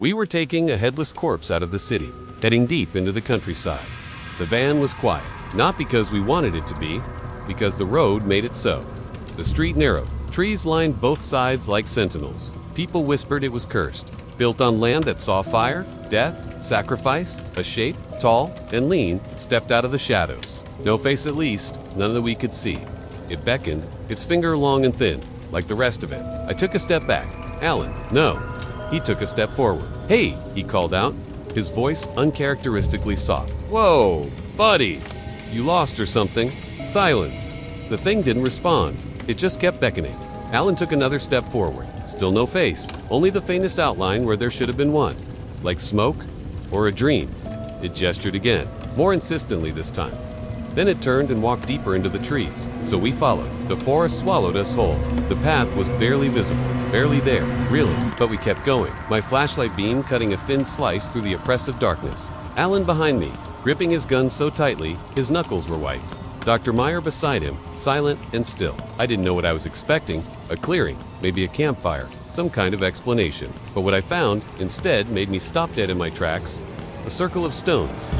We were taking a headless corpse out of the city, heading deep into the countryside. The van was quiet, not because we wanted it to be, because the road made it so. The street narrowed. Trees lined both sides like sentinels. People whispered it was cursed. Built on land that saw fire, death, sacrifice, a shape, tall and lean, stepped out of the shadows. No face at least, none that we could see. It beckoned, its finger long and thin, like the rest of it. I took a step back. Alan, no. He took a step forward. Hey, he called out, his voice uncharacteristically soft. Whoa, buddy, you lost or something? Silence. The thing didn't respond. It just kept beckoning. Alan took another step forward. Still no face, only the faintest outline where there should have been one. Like smoke or a dream. It gestured again, more insistently this time. Then it turned and walked deeper into the trees, so we followed. The forest swallowed us whole. The path was barely visible, barely there, really, but we kept going, my flashlight beam cutting a thin slice through the oppressive darkness. Alan behind me, gripping his gun so tightly, his knuckles were white. Dr. Meyer beside him, silent and still. I didn't know what I was expecting, a clearing, maybe a campfire, some kind of explanation. But what I found, instead, made me stop dead in my tracks. A circle of stones.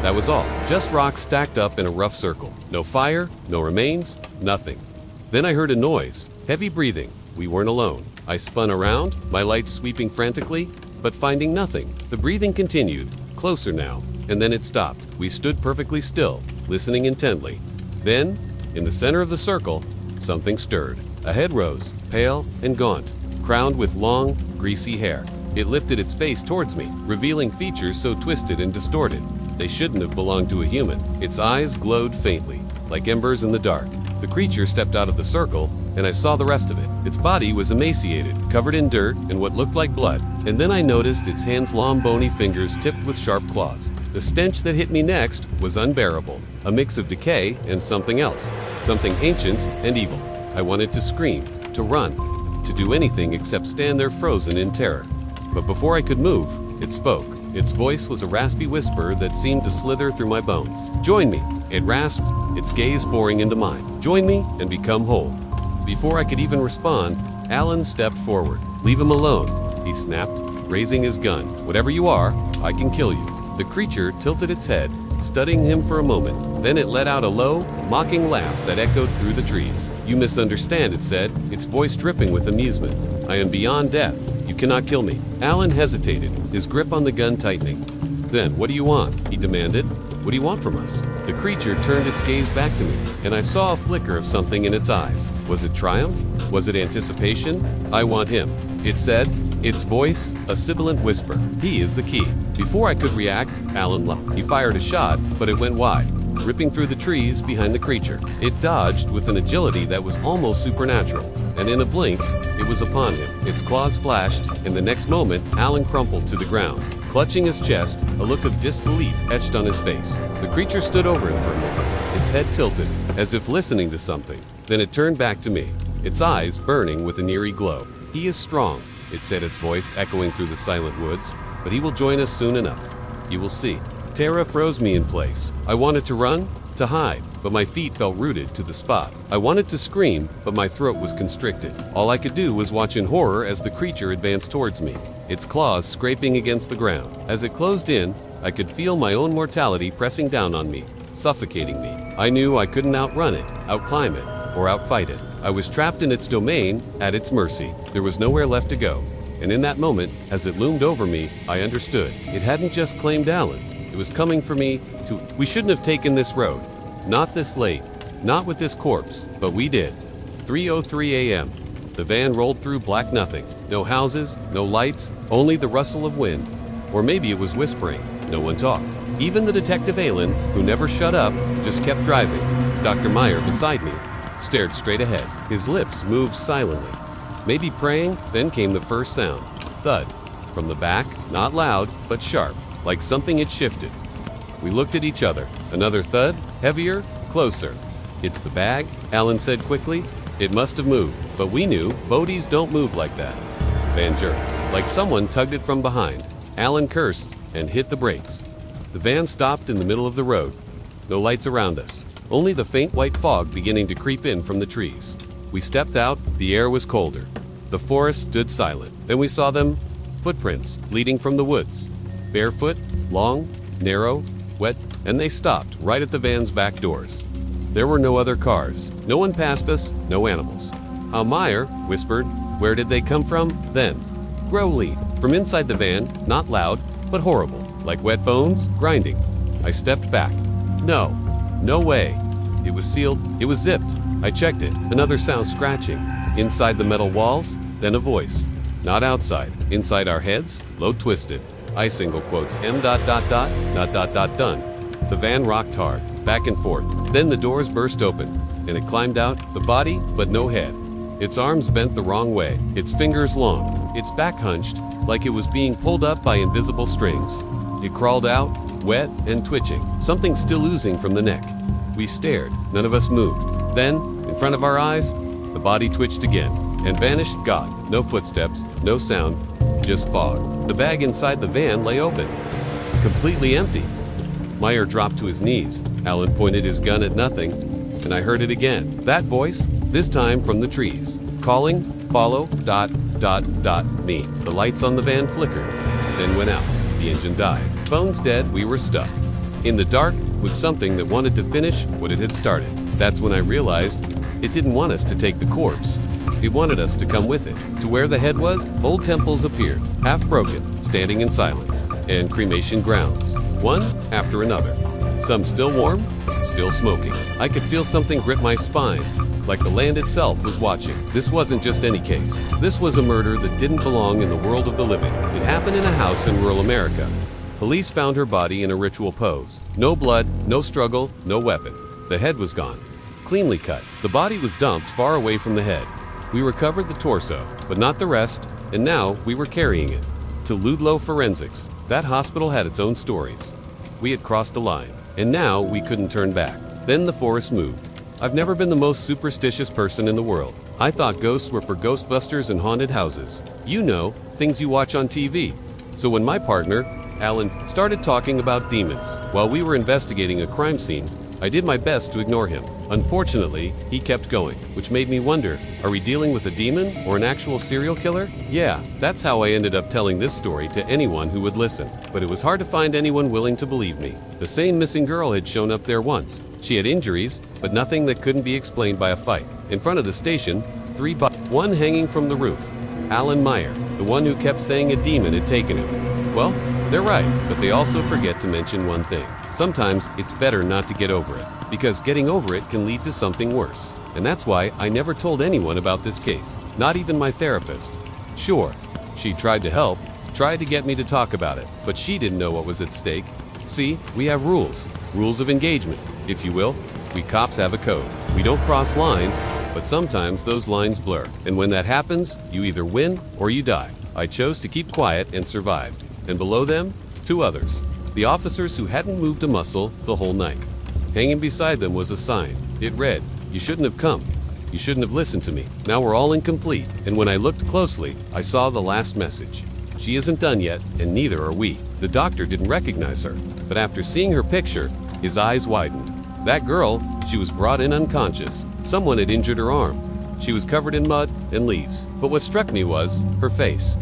That was all, just rocks stacked up in a rough circle. No fire, no remains, nothing. Then I heard a noise, heavy breathing. We weren't alone. I spun around, my lights sweeping frantically, but finding nothing. The breathing continued, closer now, and then it stopped. We stood perfectly still, listening intently. Then, in the center of the circle, something stirred. A head rose, pale and gaunt, crowned with long, greasy hair. It lifted its face towards me, revealing features so twisted and distorted. They shouldn't have belonged to a human. Its eyes glowed faintly, like embers in the dark. The creature stepped out of the circle, and I saw the rest of it. Its body was emaciated, covered in dirt and what looked like blood. And then I noticed its hands' long bony fingers tipped with sharp claws. The stench that hit me next was unbearable, a mix of decay and something else, something ancient and evil. I wanted to scream, to run, to do anything except stand there frozen in terror. But before I could move, it spoke. Its voice was a raspy whisper that seemed to slither through my bones. Join me, it rasped, its gaze boring into mine. Join me and become whole. Before I could even respond, Alan stepped forward. Leave him alone, he snapped, raising his gun. Whatever you are, I can kill you. The creature tilted its head, studying him for a moment. Then it let out a low, mocking laugh that echoed through the trees. You misunderstand, it said, its voice dripping with amusement. I am beyond death. You cannot kill me. Alan hesitated, his grip on the gun tightening. Then, what do you want? He demanded. What do you want from us? The creature turned its gaze back to me, and I saw a flicker of something in its eyes. Was it triumph? Was it anticipation? I want him, it said, its voice a sibilant whisper. He is the key. Before I could react, Alan leapt. He fired a shot, but it went wide, ripping through the trees behind the creature. It dodged with an agility that was almost supernatural, and in a blink, it was upon him. Its claws flashed, and the next moment, Alan crumpled to the ground. Clutching his chest, a look of disbelief etched on his face. The creature stood over him for a moment, its head tilted, as if listening to something. Then it turned back to me, its eyes burning with an eerie glow. He is strong, it said, its voice echoing through the silent woods, but he will join us soon enough. You will see. Terror froze me in place. I wanted to run, to hide, but my feet felt rooted to the spot. I wanted to scream, but my throat was constricted. All I could do was watch in horror as the creature advanced towards me, its claws scraping against the ground. As it closed in, I could feel my own mortality pressing down on me, suffocating me. I knew I couldn't outrun it, outclimb it, or outfight it. I was trapped in its domain, at its mercy. There was nowhere left to go. And in that moment, as it loomed over me, I understood. It hadn't just claimed Alan. It was coming for me to... We shouldn't have taken this road. Not this late. Not with this corpse. But we did. 3:03 a.m. The van rolled through black nothing. No houses, no lights, only the rustle of wind. Or maybe it was whispering. No one talked. Even the detective Alan, who never shut up, just kept driving. Dr. Meyer beside me stared straight ahead. His lips moved silently. Maybe praying, then came the first sound. Thud. From the back, not loud, but sharp, like something had shifted. We looked at each other. Another thud, heavier, closer. It's the bag, Alan said quickly. It must have moved, but we knew bodies don't move like that. Van jerked, like someone tugged it from behind. Alan cursed and hit the brakes. The van stopped in the middle of the road. No lights around us, only the faint white fog beginning to creep in from the trees. We stepped out, the air was colder. The forest stood silent. Then we saw them Footprints leading from the woods. Barefoot, long, narrow, wet, and they stopped right at the van's back doors. There were no other cars. No one passed us, no animals. Meyer whispered, "Where did they come from?" Then, growly, from inside the van, not loud, but horrible, like wet bones, grinding. I stepped back. No way. It was sealed, it was zipped. I checked it, another sound scratching. Inside the metal walls, then a voice. Not outside, inside our heads, low twisted. I single quotes M dot dot dot, dot dot dot done. The van rocked hard, back and forth. Then the doors burst open, and it climbed out, the body, but no head. Its arms bent the wrong way, its fingers long, its back hunched, like it was being pulled up by invisible strings. It crawled out, wet and twitching, something still oozing from the neck. We stared, none of us moved. Then, in front of our eyes, the body twitched again, and vanished gone. No footsteps, no sound, just fog. The bag inside the van lay open, completely empty. Meyer dropped to his knees. Alan pointed his gun at nothing, and I heard it again. That voice, this time from the trees, calling, follow, dot, dot, dot, me. The lights on the van flickered, then went out. The engine died. Phones dead, we were stuck. In the dark, with something that wanted to finish what it had started. That's when I realized it didn't want us to take the corpse. It wanted us to come with it. To where the head was, old temples appeared, half broken, standing in silence, and cremation grounds, one after another. Some still warm, still smoking. I could feel something grip my spine, like the land itself was watching. This wasn't just any case. This was a murder that didn't belong in the world of the living. It happened in a house in rural America. Police found her body in a ritual pose. No blood, no struggle, no weapon. The head was gone, cleanly cut. The body was dumped far away from the head. We recovered the torso, but not the rest, and now we were carrying it to Ludlow Forensics. That hospital had its own stories. We had crossed a line, and now we couldn't turn back. Then the forest moved. I've never been the most superstitious person in the world. I thought ghosts were for Ghostbusters and haunted houses. You know, things you watch on TV. So when my partner, Alan, started talking about demons while we were investigating a crime scene, I did my best to ignore him. Unfortunately, he kept going, which made me wonder, are we dealing with a demon or an actual serial killer? Yeah, that's how I ended up telling this story to anyone who would listen. But it was hard to find anyone willing to believe me. The same missing girl had shown up there once. She had injuries, but nothing that couldn't be explained by a fight. In front of the station, 3 bodies, one hanging from the roof. Alan Meyer, the one who kept saying a demon had taken him. Well, they're right, but they also forget to mention one thing. Sometimes it's better not to get over it, because getting over it can lead to something worse. And that's why I never told anyone about this case, not even my therapist. Sure, she tried to help, tried to get me to talk about it, but she didn't know what was at stake. See, we have rules of engagement, if you will. We cops have a code. We don't cross lines, but sometimes those lines blur. And when that happens, you either win or you die. I chose to keep quiet and survived. And below them, 2 others. The officers who hadn't moved a muscle the whole night. Hanging beside them was a sign. It read, "You shouldn't have come. You shouldn't have listened to me." Now we're all incomplete. And when I looked closely, I saw the last message. She isn't done yet, and neither are we. The doctor didn't recognize her, but after seeing her picture, his eyes widened. That girl, she was brought in unconscious. Someone had injured her arm. She was covered in mud and leaves. But what struck me was her face.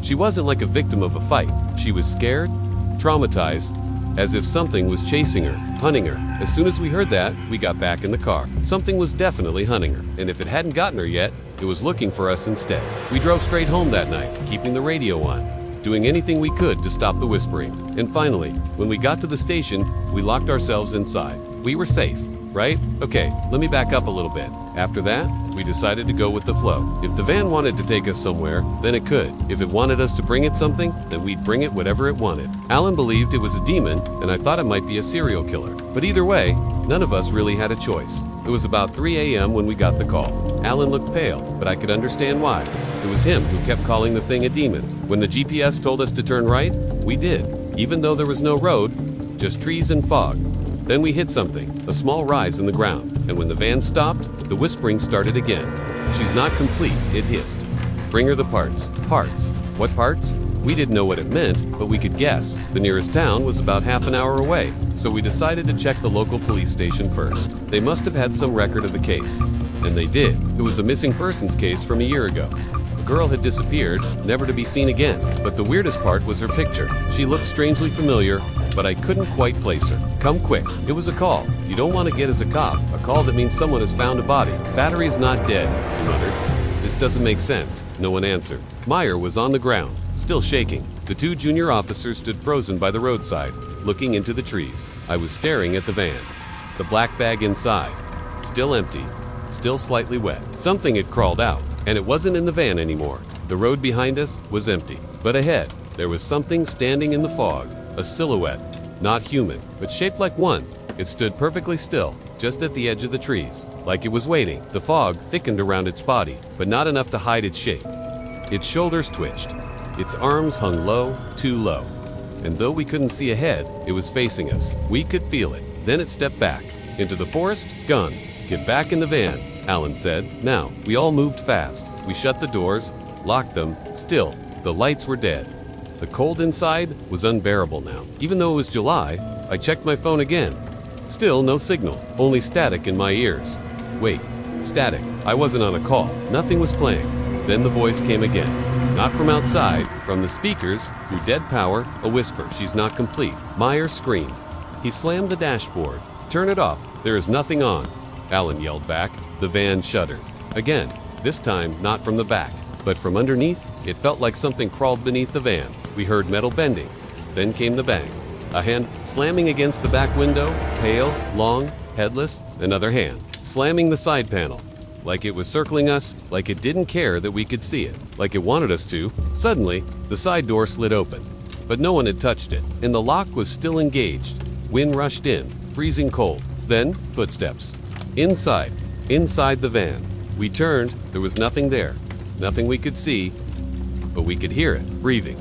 She wasn't like a victim of a fight. She was scared, traumatized, as if something was chasing her, hunting her. As soon as we heard that, we got back in the car. Something was definitely hunting her, and if it hadn't gotten her yet, it was looking for us instead. We drove straight home that night, keeping the radio on, doing anything we could to stop the whispering. And finally, when we got to the station, we locked ourselves inside. We were safe, right? Okay, let me back up a little bit. After that, we decided to go with the flow. If the van wanted to take us somewhere, then it could. If it wanted us to bring it something, then we'd bring it whatever it wanted. Alan believed it was a demon, and I thought it might be a serial killer. But either way, none of us really had a choice. It was about 3 a.m. when we got the call. Alan looked pale, but I could understand why. It was him who kept calling the thing a demon. When the GPS told us to turn right, we did, even though there was no road, just trees and fog. Then we hit something, a small rise in the ground, and when the van stopped, the whispering started again. "She's not complete," it hissed. "Bring her the parts." Parts? What parts? We didn't know what it meant, but we could guess. The nearest town was about half an hour away, so we decided to check the local police station first. They must have had some record of the case. And they did. It was a missing persons case from a year ago. girl had disappeared, never to be seen again. But the weirdest part was her picture. She looked strangely familiar, but I couldn't quite place her. Come quick. It was a call. You don't want to get as a cop. A call that means someone has found a body. Battery is not dead, he muttered. This doesn't make sense. No one answered. Meyer was on the ground, still shaking. The two junior officers stood frozen by the roadside, looking into the trees. I was staring at the van. The black bag inside, still empty, still slightly wet. Something had crawled out, and it wasn't in the van anymore. The road behind us was empty, but ahead, there was something standing in the fog, a silhouette, not human, but shaped like one. It stood perfectly still, just at the edge of the trees, like it was waiting. The fog thickened around its body, but not enough to hide its shape. Its shoulders twitched. Its arms hung low, too low. And though we couldn't see ahead, it was facing us. We could feel it. Then it stepped back. Into the forest? Gone. Get back in the van, Alan said. Now, we all moved fast. We shut the doors, locked them. Still, the lights were dead. The cold inside was unbearable now. Even though it was July, I checked my phone again. Still no signal, only static in my ears. Wait, static. I wasn't on a call. Nothing was playing. Then the voice came again. Not from outside, from the speakers, through dead power, a whisper. She's not complete. Meyer screamed. He slammed the dashboard. Turn it off. There is nothing on. Alan yelled back. The van shuddered. Again, this time not from the back, but from underneath. It felt like something crawled beneath the van. We heard metal bending. Then came the bang. A hand slamming against the back window, pale, long, headless. Another hand slamming the side panel. Like it was circling us, like it didn't care that we could see it, like it wanted us to. Suddenly, the side door slid open, but no one had touched it, and the lock was still engaged. Wind rushed in, freezing cold. Then, footsteps. Inside the van. We turned, there was nothing there, nothing we could see, but we could hear it, breathing.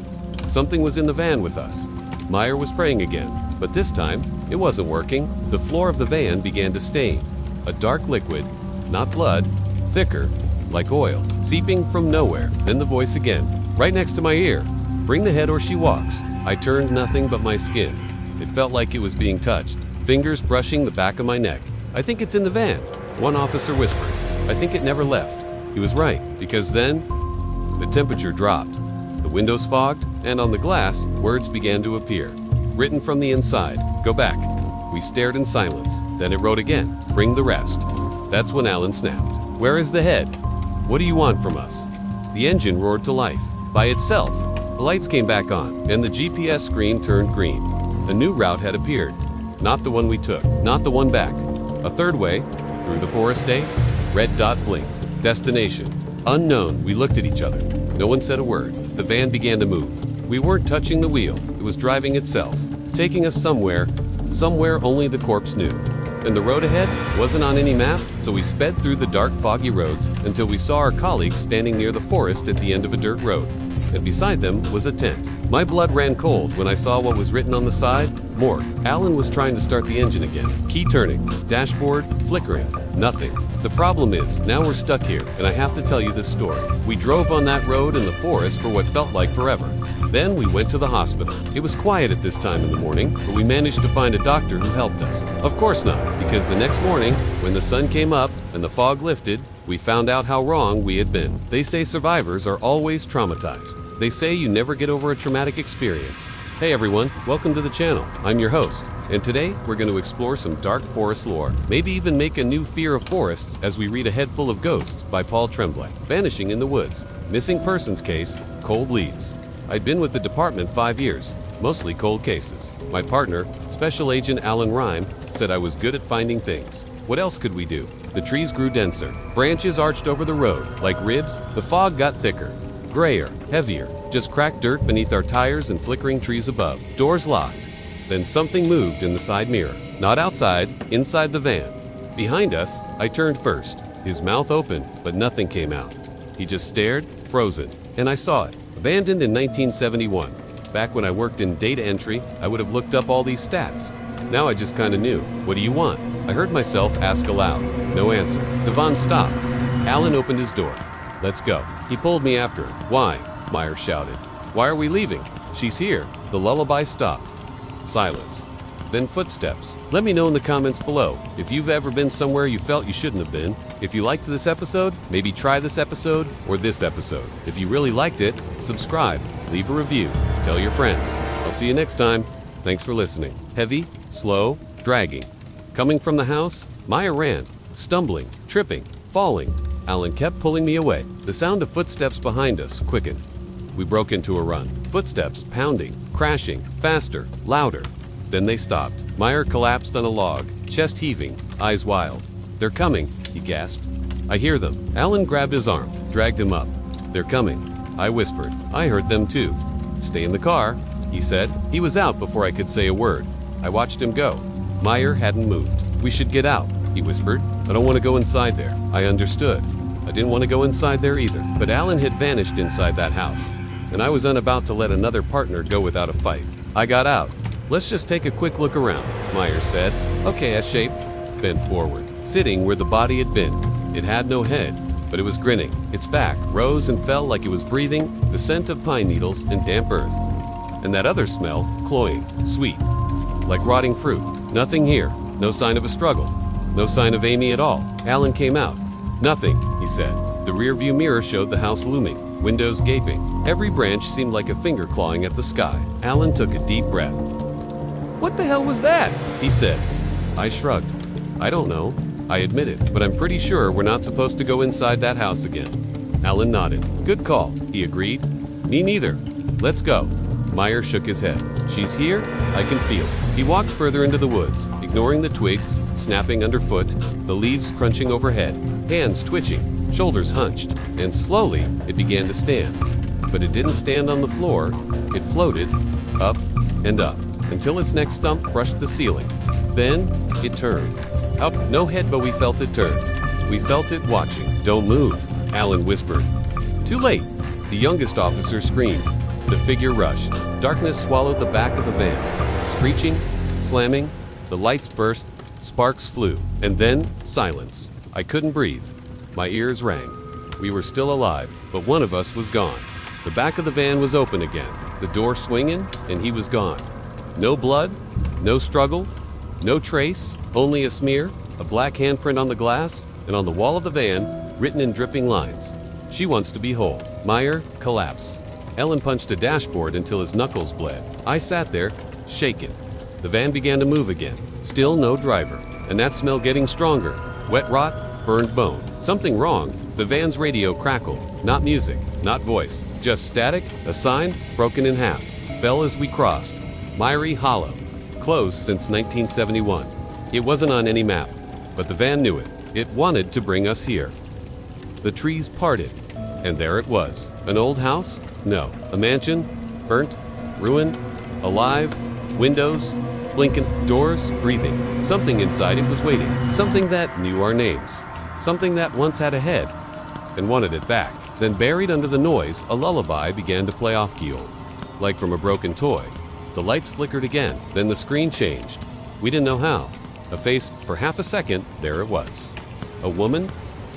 Something was in the van with us. Meyer was praying again, but this time, it wasn't working. The floor of the van began to stain. A dark liquid, not blood, thicker, like oil, seeping from nowhere. Then the voice again, right next to my ear. Bring the head or she walks. I turned, nothing but my skin. It felt like it was being touched. Fingers brushing the back of my neck. I think it's in the van, one officer whispered. I think it never left. He was right, because then the temperature dropped. The windows fogged, and on the glass, words began to appear. Written from the inside, go back. We stared in silence. Then it wrote again, bring the rest. That's when Alan snapped. Where is the head? What do you want from us? The engine roared to life. By itself. The lights came back on, and the GPS screen turned green. A new route had appeared. Not the one we took, not the one back. A third way, through the forest day. Red dot blinked. Destination. Unknown. We looked at each other. No one said a word. The van began to move. We weren't touching the wheel. It was driving itself, taking us somewhere only the corpse knew. And the road ahead wasn't on any map, so we sped through the dark, foggy roads until we saw our colleagues standing near the forest at the end of a dirt road. And beside them was a tent. My blood ran cold when I saw what was written on the side. Morgue. Alan was trying to start the engine again. Key turning. Dashboard flickering. Nothing. The problem is, now we're stuck here, and I have to tell you this story. We drove on that road in the forest for what felt like forever. Then we went to the hospital. It was quiet at this time in the morning, but we managed to find a doctor who helped us. Of course not, because the next morning, when the sun came up and the fog lifted, we found out how wrong we had been. They say survivors are always traumatized. They say you never get over a traumatic experience. Hey everyone, welcome to the channel. I'm your host, and today we're going to explore some dark forest lore. Maybe even make a new fear of forests as we read A Head Full of Ghosts by Paul Tremblay. Vanishing in the Woods. Missing persons case, cold leads. I'd been with the department 5 years, mostly cold cases. My partner, Special Agent Alan Rhyme, said I was good at finding things. What else could we do? The trees grew denser. Branches arched over the road, like ribs. The fog got thicker, grayer, heavier. Just cracked dirt beneath our tires and flickering trees above. Doors locked. Then something moved in the side mirror. Not outside, inside the van. Behind us, I turned first. His mouth open, but nothing came out. He just stared, frozen. And I saw it. Abandoned in 1971. Back when I worked in data entry, I would have looked up all these stats. Now I just kinda knew. What do you want? I heard myself ask aloud. No answer. The van stopped. Alan opened his door. Let's go. He pulled me after him. Why? Meyer shouted. Why are we leaving? She's here. The lullaby stopped. Silence. then footsteps. Let me know in the comments below if you've ever been somewhere you felt you shouldn't have been. If you liked this episode, maybe try this episode or this episode. If you really liked it, subscribe, leave a review, tell your friends. I'll see you next time. Thanks for listening. Heavy, slow, dragging. Coming from the house, Maya ran, stumbling, tripping, falling. Alan kept pulling me away. The sound of footsteps behind us quickened. We broke into a run. Footsteps pounding, crashing, faster, louder. Then they stopped. Meyer collapsed on a log, chest heaving, eyes wild. "They're coming," he gasped. "I hear them." Alan grabbed his arm, dragged him up. "They're coming," I whispered. I heard them too. "Stay in the car," he said. He was out before I could say a word. I watched him go. Meyer hadn't moved. "We should get out," he whispered. "I don't want to go inside there." I understood. I didn't want to go inside there either. But Alan had vanished inside that house, and I was unable to let another partner go without a fight. I got out. "Let's just take a quick look around," Meyer said. "Okay, S-shape." Bent forward, sitting where the body had been. It had no head, but it was grinning. Its back rose and fell like it was breathing, the scent of pine needles and damp earth. And that other smell, cloying, sweet, like rotting fruit. Nothing here. No sign of a struggle. No sign of Amy at all. Alan came out. "Nothing," he said. The rear-view mirror showed the house looming, windows gaping. Every branch seemed like a finger clawing at the sky. Alan took a deep breath. "What the hell was that?" he said. I shrugged. "I don't know," I admitted, "but I'm pretty sure we're not supposed to go inside that house again." Alan nodded. "Good call," he agreed. "Me neither. Let's go." Meyer shook his head. "She's here. I can feel it." He walked further into the woods, ignoring the twigs snapping underfoot, the leaves crunching overhead, hands twitching, shoulders hunched, and slowly it began to stand. But it didn't stand on the floor. It floated up and up until its next stump brushed the ceiling. Then it turned. Up, no head, but we felt it turn. We felt it watching. "Don't move," Alan whispered. Too late. The youngest officer screamed. The figure rushed. Darkness swallowed the back of the van. Screeching, slamming, the lights burst, sparks flew, and then silence. I couldn't breathe. My ears rang. We were still alive, but one of us was gone. The back of the van was open again, the door swinging, and he was gone. No blood, no struggle, no trace, only a smear, a black handprint on the glass, and on the wall of the van, written in dripping lines. "She wants to be whole." Meyer collapsed. Ellen punched a dashboard until his knuckles bled. I sat there, shaken. The van began to move again. Still no driver. And that smell getting stronger. Wet rot, burned bone. Something wrong. The van's radio crackled. Not music, not voice. Just static, a sign, broken in half. Fell as we crossed. Miry Hollow. Closed since 1971. It wasn't on any map. But the van knew it. It wanted to bring us here. The trees parted. And there it was. An old house? No. A mansion? Burnt? Ruined? Alive? Windows? Blinking? Doors? Breathing. Something inside it was waiting. Something that knew our names. Something that once had a head and wanted it back. Then buried under the noise, a lullaby began to play off-key-old, like from a broken toy. The lights flickered again. Then the screen changed. We didn't know how. A face, for half a second, there it was. A woman,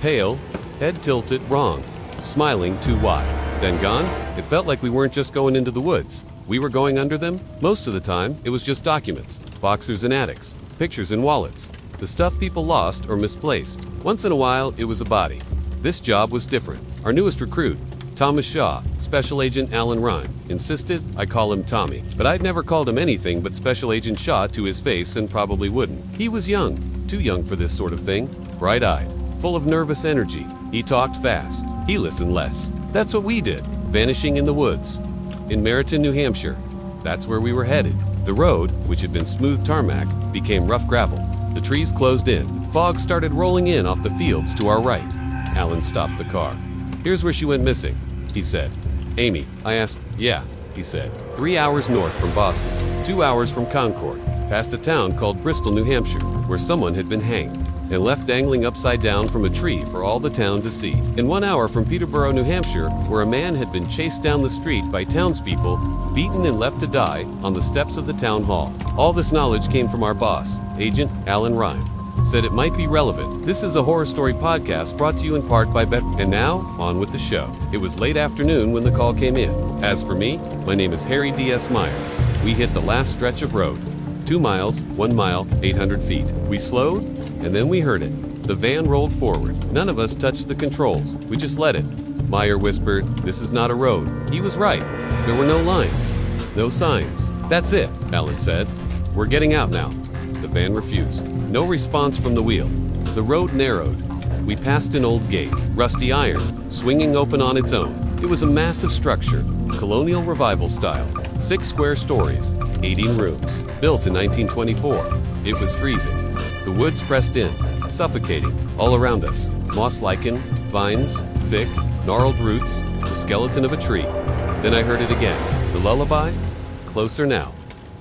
pale, head tilted wrong, smiling too wide. Then gone? It felt like we weren't just going into the woods. We were going under them. Most of the time, it was just documents, boxers and attics, pictures and wallets, the stuff people lost or misplaced. Once in a while, it was a body. This job was different. Our newest recruit, Thomas Shaw, Special Agent Alan Rhyme, insisted I call him Tommy. But I'd never called him anything but Special Agent Shaw to his face and probably wouldn't. He was young, too young for this sort of thing, bright-eyed, full of nervous energy. He talked fast. He listened less. That's what we did, vanishing in the woods. In Narration, New Hampshire. That's where we were headed. The road, which had been smooth tarmac, became rough gravel. The trees closed in. Fog started rolling in off the fields to our right. Alan stopped the car. "Here's where she went missing," he said. "Amy," I asked. "Yeah," he said. 3 hours north from Boston, 2 hours from Concord, past a town called Bristol, New Hampshire, where someone had been hanged and left dangling upside down from a tree for all the town to see. And 1 hour from Peterborough, New Hampshire, where a man had been chased down the street by townspeople, beaten and left to die on the steps of the town hall. All this knowledge came from our boss, Agent Alan Rhyme. Said it might be relevant. This is a horror story podcast brought to you in part by Bet. And now, on with the show. It was late afternoon when the call came in. As for me, my name is Harry D.S. Meyer. We hit the last stretch of road. 2 miles, 1 mile, 800 feet. We slowed, and then we heard it. The van rolled forward. None of us touched the controls. We just let it. Meyer whispered, "This is not a road." He was right. There were no lines, no signs. "That's it," Alan said. "We're getting out now." The van refused. No response from the wheel. The road narrowed. We passed an old gate, rusty iron, swinging open on its own. It was a massive structure, colonial revival style, 6 square stories, 18 rooms, built in 1924. It was freezing. The woods pressed in, suffocating, all around us. Moss lichen, vines, thick, gnarled roots, the skeleton of a tree. Then I heard it again. The lullaby? Closer now.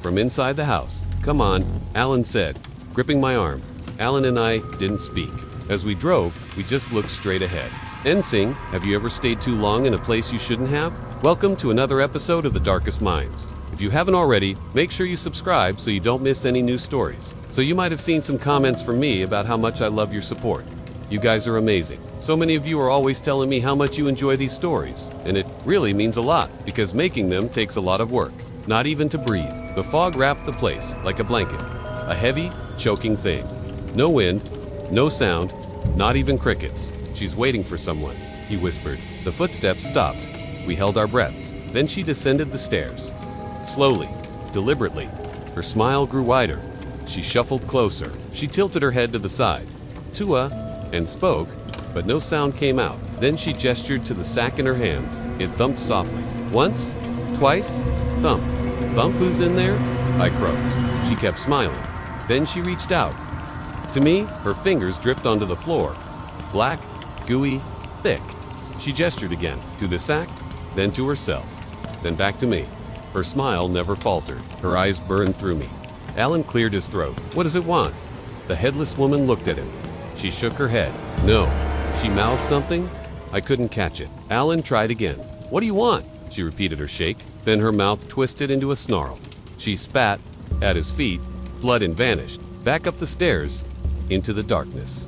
From inside the house. "Come on," Alan said, gripping my arm. Alan and I didn't speak. As we drove, we just looked straight ahead. Ensing, have you ever stayed too long in a place you shouldn't have? Welcome to another episode of The Darkest Minds. If you haven't already, make sure you subscribe so you don't miss any new stories. So you might have seen some comments from me about how much I love your support. You guys are amazing. So many of you are always telling me how much you enjoy these stories, and it really means a lot because making them takes a lot of work. Not even to breathe. The fog wrapped the place like a blanket, a heavy, choking thing. No wind, no sound, not even crickets. "She's waiting for someone," he whispered. The footsteps stopped. We held our breaths. Then she descended the stairs. Slowly, deliberately. Her smile grew wider. She shuffled closer. She tilted her head to the side. "Tua," and spoke, but no sound came out. Then she gestured to the sack in her hands. It thumped softly. Once, twice, thump. "Thump, who's in there?" I croaked. She kept smiling. Then she reached out. To me, her fingers dripped onto the floor. Black, gooey, thick. She gestured again, to the sack, then to herself, then back to me. Her smile never faltered. Her eyes burned through me. Alan cleared his throat. "What does it want?" The headless woman looked at him. She shook her head. "No." She mouthed something. I couldn't catch it. Alan tried again. "What do you want?" She repeated her shake. Then her mouth twisted into a snarl. She spat at his feet, blood, and vanished. Back up the stairs, into the darkness.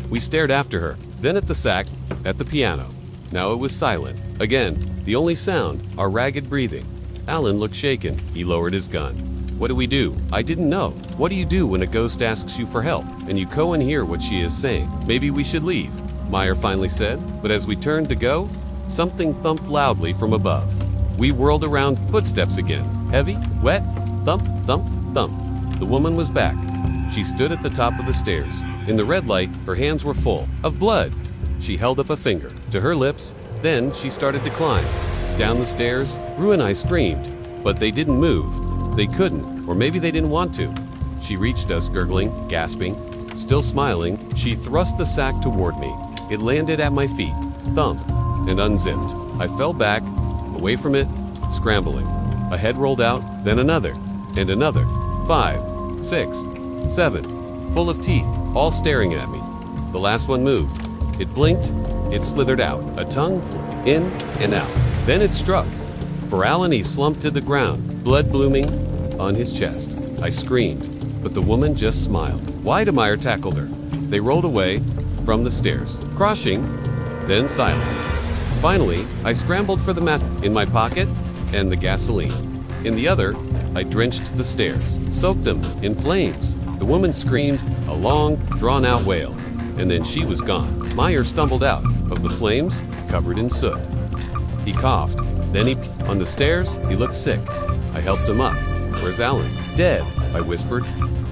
We stared after her, then at the sack, at the piano. Now it was silent. Again, the only sound, our ragged breathing. Alan looked shaken. He lowered his gun. "What do we do?" I didn't know. What do you do when a ghost asks you for help, and you go and hear what she is saying? "Maybe we should leave," Meyer finally said. But as we turned to go, something thumped loudly from above. We whirled around, footsteps again. Heavy, wet, thump, thump, thump. The woman was back. She stood at the top of the stairs. In the red light, her hands were full of blood. She held up a finger to her lips. Then she started to climb. Down the stairs, Rue and I screamed. But they didn't move. They couldn't, or maybe they didn't want to. She reached us, gurgling, gasping. Still smiling, she thrust the sack toward me. It landed at my feet, thump, and unzipped. I fell back, away from it, scrambling. A head rolled out, then another, and another. 5, 6, 7, full of teeth, all staring at me. The last one moved. It blinked, it slithered out. A tongue flipped in and out. Then it struck. For Alan, he slumped to the ground, blood blooming on his chest. I screamed, but the woman just smiled. Weidemeyer tackled her. They rolled away from the stairs, crushing, then silence. Finally, I scrambled for the mat in my pocket and the gasoline. In the other, I drenched the stairs, soaked them in flames. The woman screamed a long, drawn-out wail, and then she was gone. Meyer stumbled out of the flames, covered in soot. He coughed. Then on the stairs, he looked sick. I helped him up. "Where's Alan?" "Dead," I whispered.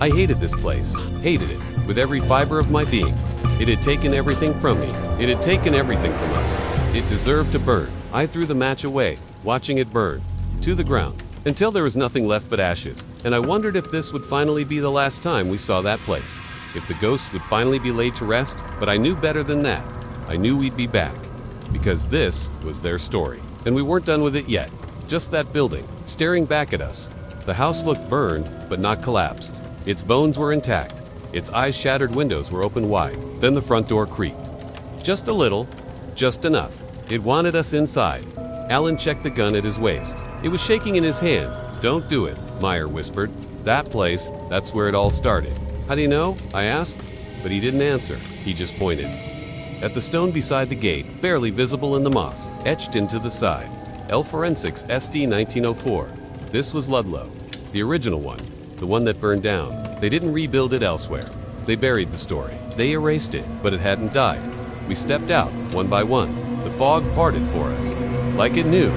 I hated this place, hated it, with every fiber of my being. It had taken everything from me. It had taken everything from us. It deserved to burn. I threw the match away, watching it burn, to the ground, until there was nothing left but ashes. And I wondered if this would finally be the last time we saw that place. If the ghosts would finally be laid to rest. But I knew better than that. I knew we'd be back. Because this was their story. And we weren't done with it yet. Just that building, staring back at us. The house looked burned, but not collapsed. Its bones were intact. Its eyes-shattered windows were open wide. Then the front door creaked. Just a little, just enough. It wanted us inside. Alan checked the gun at his waist. It was shaking in his hand. "Don't do it," Meyer whispered. "That place, that's where it all started." "How do you know?" I asked. But he didn't answer. He just pointed. At the stone beside the gate, barely visible in the moss, etched into the side. L Forensics SD 1904. This was Ludlow, the original one. the one that burned down. They didn't rebuild it elsewhere. They buried the story. They erased it, but it hadn't died. We stepped out, one by one. The fog parted for us. Like it knew,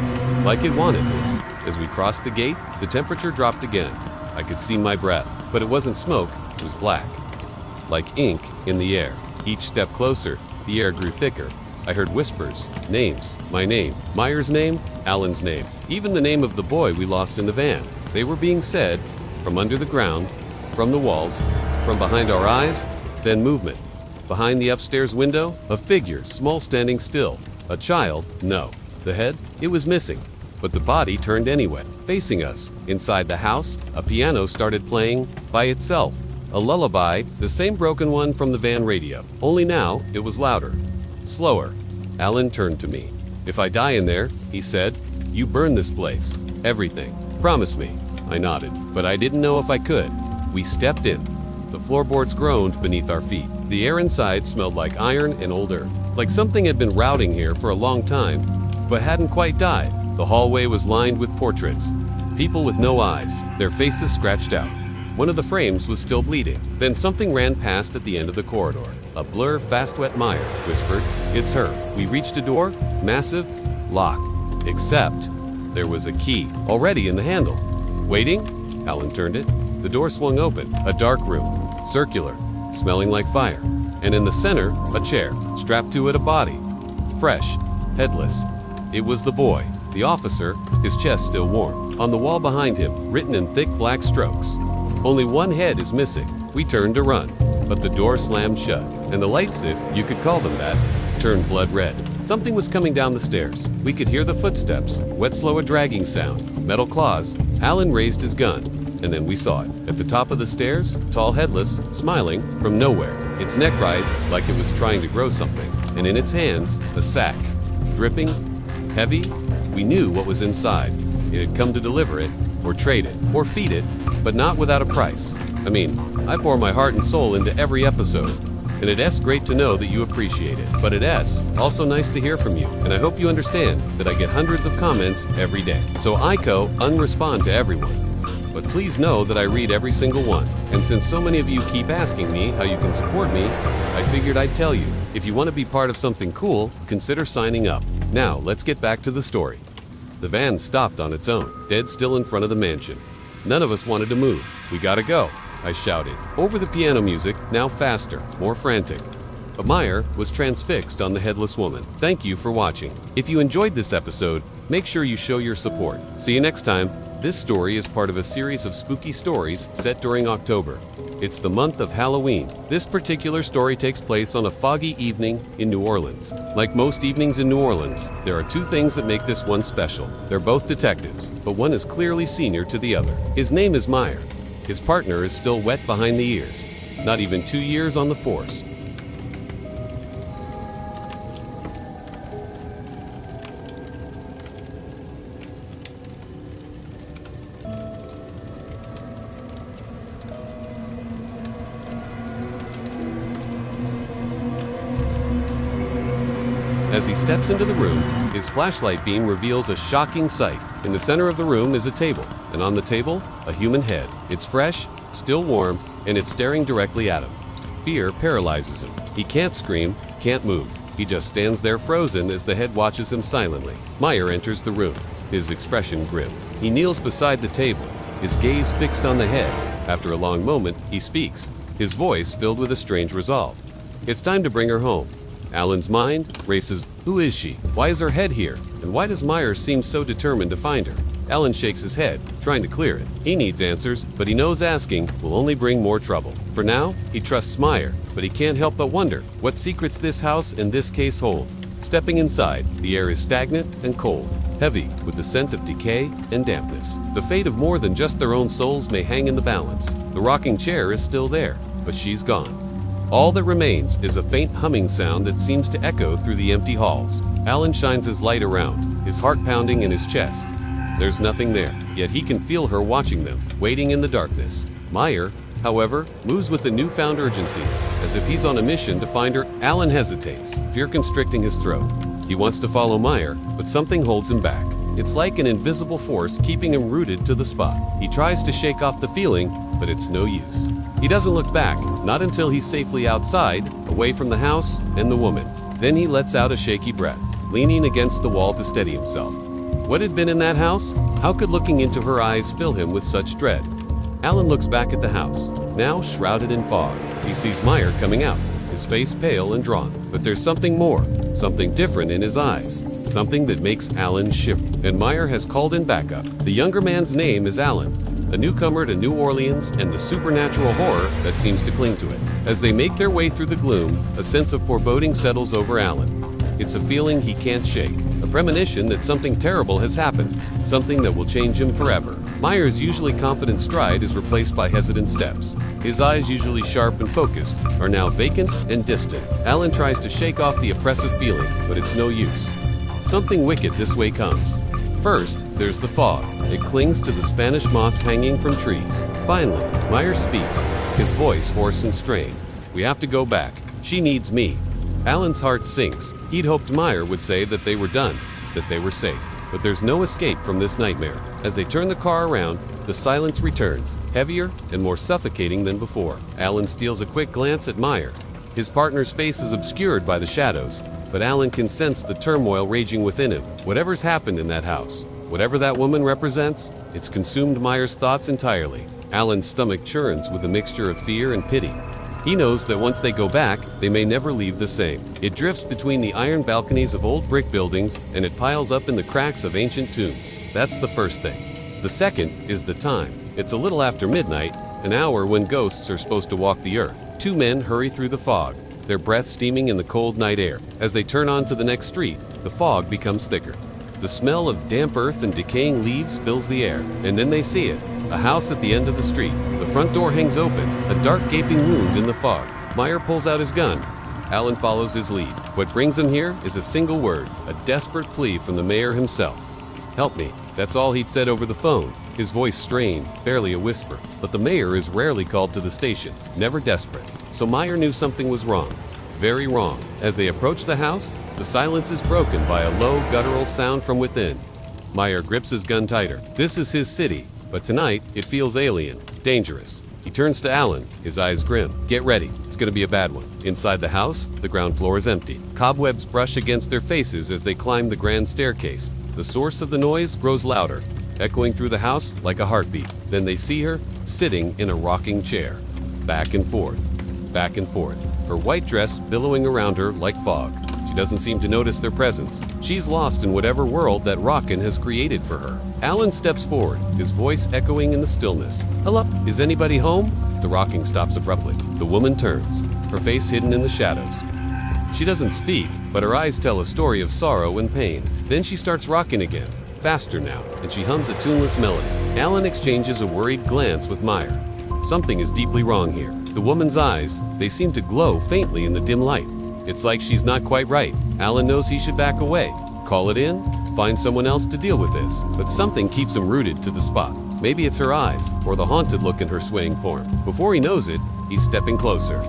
like it wanted this. As we crossed the gate, the temperature dropped again. I could see my breath, but it wasn't smoke, it was black. Like ink in the air. Each step closer, the air grew thicker. I heard whispers, names, my name, Myers' name, Alan's name, even the name of the boy we lost in the van. They were being said from under the ground, from the walls, from behind our eyes, then movement. Behind the upstairs window, a figure, small, standing still. A child? No. The head? It was missing. But the body turned anyway, facing us. Inside the house, a piano started playing by itself. A lullaby, the same broken one from the van radio. Only now, it was louder. Slower. Alan turned to me. "If I die in there," he said, "you burn this place. Everything. Promise me." I nodded, but I didn't know if I could. We stepped in. The floorboards groaned beneath our feet. The air inside smelled like iron and old earth, like something had been rotting here for a long time, but hadn't quite died. The hallway was lined with portraits. People with no eyes, their faces scratched out. One of the frames was still bleeding. Then something ran past at the end of the corridor. A blur, fast, wet. Meyer whispered, "It's her." We reached a door, massive, locked. Except there was a key, already in the handle. Waiting? Alan turned it. The door swung open. A dark room, circular, smelling like fire. And in the center, a chair, strapped to it a body. Fresh, headless. It was the boy, the officer, his chest still warm. On the wall behind him, written in thick black strokes, "Only one head is missing." We turned to run, but the door slammed shut, and the lights, if you could call them that, turned blood red. Something was coming down the stairs. We could hear the footsteps, wet, slow, a dragging sound, metal claws. Alan raised his gun, and then we saw it. At the top of the stairs, tall, headless, smiling, from nowhere. Its neck writhed like it was trying to grow something, and in its hands, a sack. Dripping, heavy. We knew what was inside. It had come to deliver it, or trade it, or feed it, but not without a price. I mean, I pour my heart and soul into every episode, and it's great to know that you appreciate it. But it's also nice to hear from you, and I hope you understand that I get hundreds of comments every day. So I unrespond to everyone. But please know that I read every single one. And since so many of you keep asking me how you can support me, I figured I'd tell you. If you want to be part of something cool, consider signing up. Now, let's get back to the story. The van stopped on its own, dead still in front of the mansion. None of us wanted to move. "We gotta go," I shouted, over the piano music, now faster, more frantic. But Meyer was transfixed on the headless woman. Thank you for watching. If you enjoyed this episode, make sure you show your support. See you next time. This story is part of a series of spooky stories set during October. It's the month of Halloween. This particular story takes place on a foggy evening in New Orleans. Like most evenings in New Orleans, there are two things that make this one special. They're both detectives, but one is clearly senior to the other. His name is Meyer. His partner is still wet behind the ears. Not even 2 years on the force. As he steps into the room, his flashlight beam reveals a shocking sight. In the center of the room is a table, and on the table, a human head. It's fresh, still warm, and it's staring directly at him. Fear paralyzes him. He can't scream, can't move. He just stands there frozen as the head watches him silently. Meyer enters the room, his expression grim. He kneels beside the table, his gaze fixed on the head. After a long moment, he speaks, his voice filled with a strange resolve. "It's time to bring her home." Alan's mind races. Who is she? Why is her head here? And why does Meyer seem so determined to find her? Alan shakes his head, trying to clear it. He needs answers, but he knows asking will only bring more trouble. For now, he trusts Meyer, but he can't help but wonder what secrets this house and this case hold. Stepping inside, the air is stagnant and cold, heavy with the scent of decay and dampness. The fate of more than just their own souls may hang in the balance. The rocking chair is still there, but she's gone. All that remains is a faint humming sound that seems to echo through the empty halls. Alan shines his light around, his heart pounding in his chest. There's nothing there, yet he can feel her watching them, waiting in the darkness. Meyer, however, moves with a newfound urgency, as if he's on a mission to find her. Alan hesitates, fear constricting his throat. He wants to follow Meyer, but something holds him back. It's like an invisible force keeping him rooted to the spot. He tries to shake off the feeling, but it's no use. He doesn't look back, not until he's safely outside, away from the house and the woman. Then he lets out a shaky breath, leaning against the wall to steady himself. What had been in that house? How could looking into her eyes fill him with such dread? Alan looks back at the house, now shrouded in fog. He sees Meyer coming out, his face pale and drawn. But there's something more, something different in his eyes, something that makes Alan shiver. And Meyer has called in backup. The younger man's name is Alan, a newcomer to New Orleans and the supernatural horror that seems to cling to it. As they make their way through the gloom, a sense of foreboding settles over Alan. It's a feeling he can't shake, a premonition that something terrible has happened, something that will change him forever. Meyer's usually confident stride is replaced by hesitant steps. His eyes, usually sharp and focused, are now vacant and distant. Alan tries to shake off the oppressive feeling, but it's no use. Something wicked this way comes. First, there's the fog. It clings to the Spanish moss hanging from trees. Finally, Meyer speaks, his voice hoarse and strained. "We have to go back. She needs me." Alan's heart sinks. He'd hoped Meyer would say that they were done, that they were safe. But there's no escape from this nightmare. As they turn the car around, the silence returns, heavier and more suffocating than before. Alan steals a quick glance at Meyer. His partner's face is obscured by the shadows, but Alan can sense the turmoil raging within him. Whatever's happened in that house, whatever that woman represents, it's consumed Meyer's thoughts entirely. Alan's stomach churns with a mixture of fear and pity. He knows that once they go back, they may never leave the same. It drifts between the iron balconies of old brick buildings, and it piles up in the cracks of ancient tombs. That's the first thing. The second is the time. It's a little after midnight, an hour when ghosts are supposed to walk the earth. Two men hurry through the fog, their breath steaming in the cold night air. As they turn onto the next street, the fog becomes thicker. The smell of damp earth and decaying leaves fills the air, and then they see it. A house at the end of the street. The front door hangs open, a dark gaping wound in the fog. Meyer pulls out his gun. Alan follows his lead. What brings him here is a single word, a desperate plea from the mayor himself. "Help me." That's all he'd said over the phone, his voice strained, barely a whisper. But the mayor is rarely called to the station, never desperate. So Meyer knew something was wrong, very wrong. As they approach the house, the silence is broken by a low, guttural sound from within. Meyer grips his gun tighter. This is his city. But tonight, it feels alien, dangerous. He turns to Alan, his eyes grim. "Get ready, it's gonna be a bad one." Inside the house, the ground floor is empty. Cobwebs brush against their faces as they climb the grand staircase. The source of the noise grows louder, echoing through the house like a heartbeat. Then they see her, sitting in a rocking chair. Back and forth, her white dress billowing around her like fog. She doesn't seem to notice their presence. She's lost in whatever world that rockin' has created for her. Alan steps forward, his voice echoing in the stillness. "Hello? Is anybody home?" The rocking stops abruptly. The woman turns, her face hidden in the shadows. She doesn't speak, but her eyes tell a story of sorrow and pain. Then she starts rocking again, faster now, and she hums a tuneless melody. Alan exchanges a worried glance with Meyer. Something is deeply wrong here. The woman's eyes, they seem to glow faintly in the dim light. It's like she's not quite right. Alan knows he should back away, call it in, find someone else to deal with this. But something keeps him rooted to the spot. Maybe it's her eyes, or the haunted look in her swaying form. Before he knows it, he's stepping closer.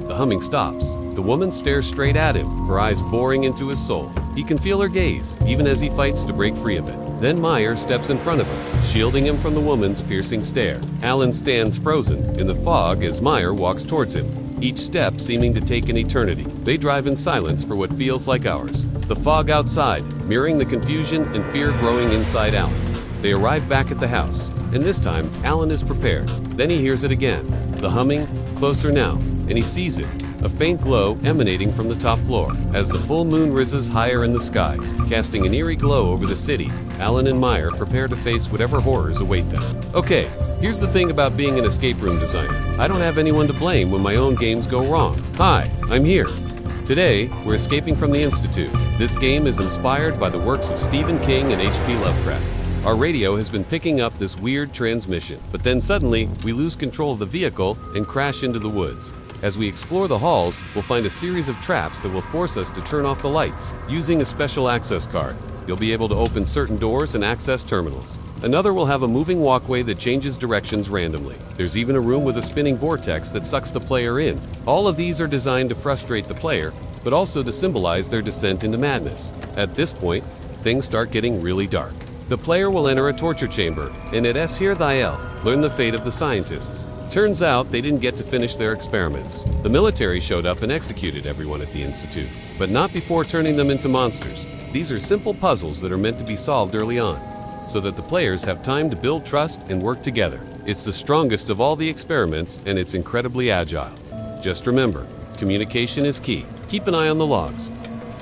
The humming stops. The woman stares straight at him, her eyes boring into his soul. He can feel her gaze, even as he fights to break free of it. Then Meyer steps in front of him, shielding him from the woman's piercing stare. Alan stands frozen in the fog as Meyer walks towards him, each step seeming to take an eternity. They drive in silence for what feels like hours. The fog outside, mirroring the confusion and fear growing inside Alan. They arrive back at the house, and this time, Alan is prepared. Then he hears it again. The humming, closer now, and he sees it. A faint glow emanating from the top floor. As the full moon rises higher in the sky, casting an eerie glow over the city, Alan and Meyer prepare to face whatever horrors await them. Okay, here's the thing about being an escape room designer. I don't have anyone to blame when my own games go wrong. Hi, I'm here. Today, we're escaping from the Institute. This game is inspired by the works of Stephen King and H.P. Lovecraft. Our radio has been picking up this weird transmission, but then suddenly, we lose control of the vehicle and crash into the woods. As we explore the halls, we'll find a series of traps that will force us to turn off the lights. Using a special access card, you'll be able to open certain doors and access terminals. Another will have a moving walkway that changes directions randomly. There's even a room with a spinning vortex that sucks the player in. All of these are designed to frustrate the player, but also to symbolize their descent into madness. At this point, things start getting really dark. The player will enter a torture chamber, and at Esir Thael, learn the fate of the scientists. Turns out they didn't get to finish their experiments. The military showed up and executed everyone at the institute, but not before turning them into monsters. These are simple puzzles that are meant to be solved early on, so that the players have time to build trust and work together. It's the strongest of all the experiments, and it's incredibly agile. Just remember, communication is key. Keep an eye on the logs.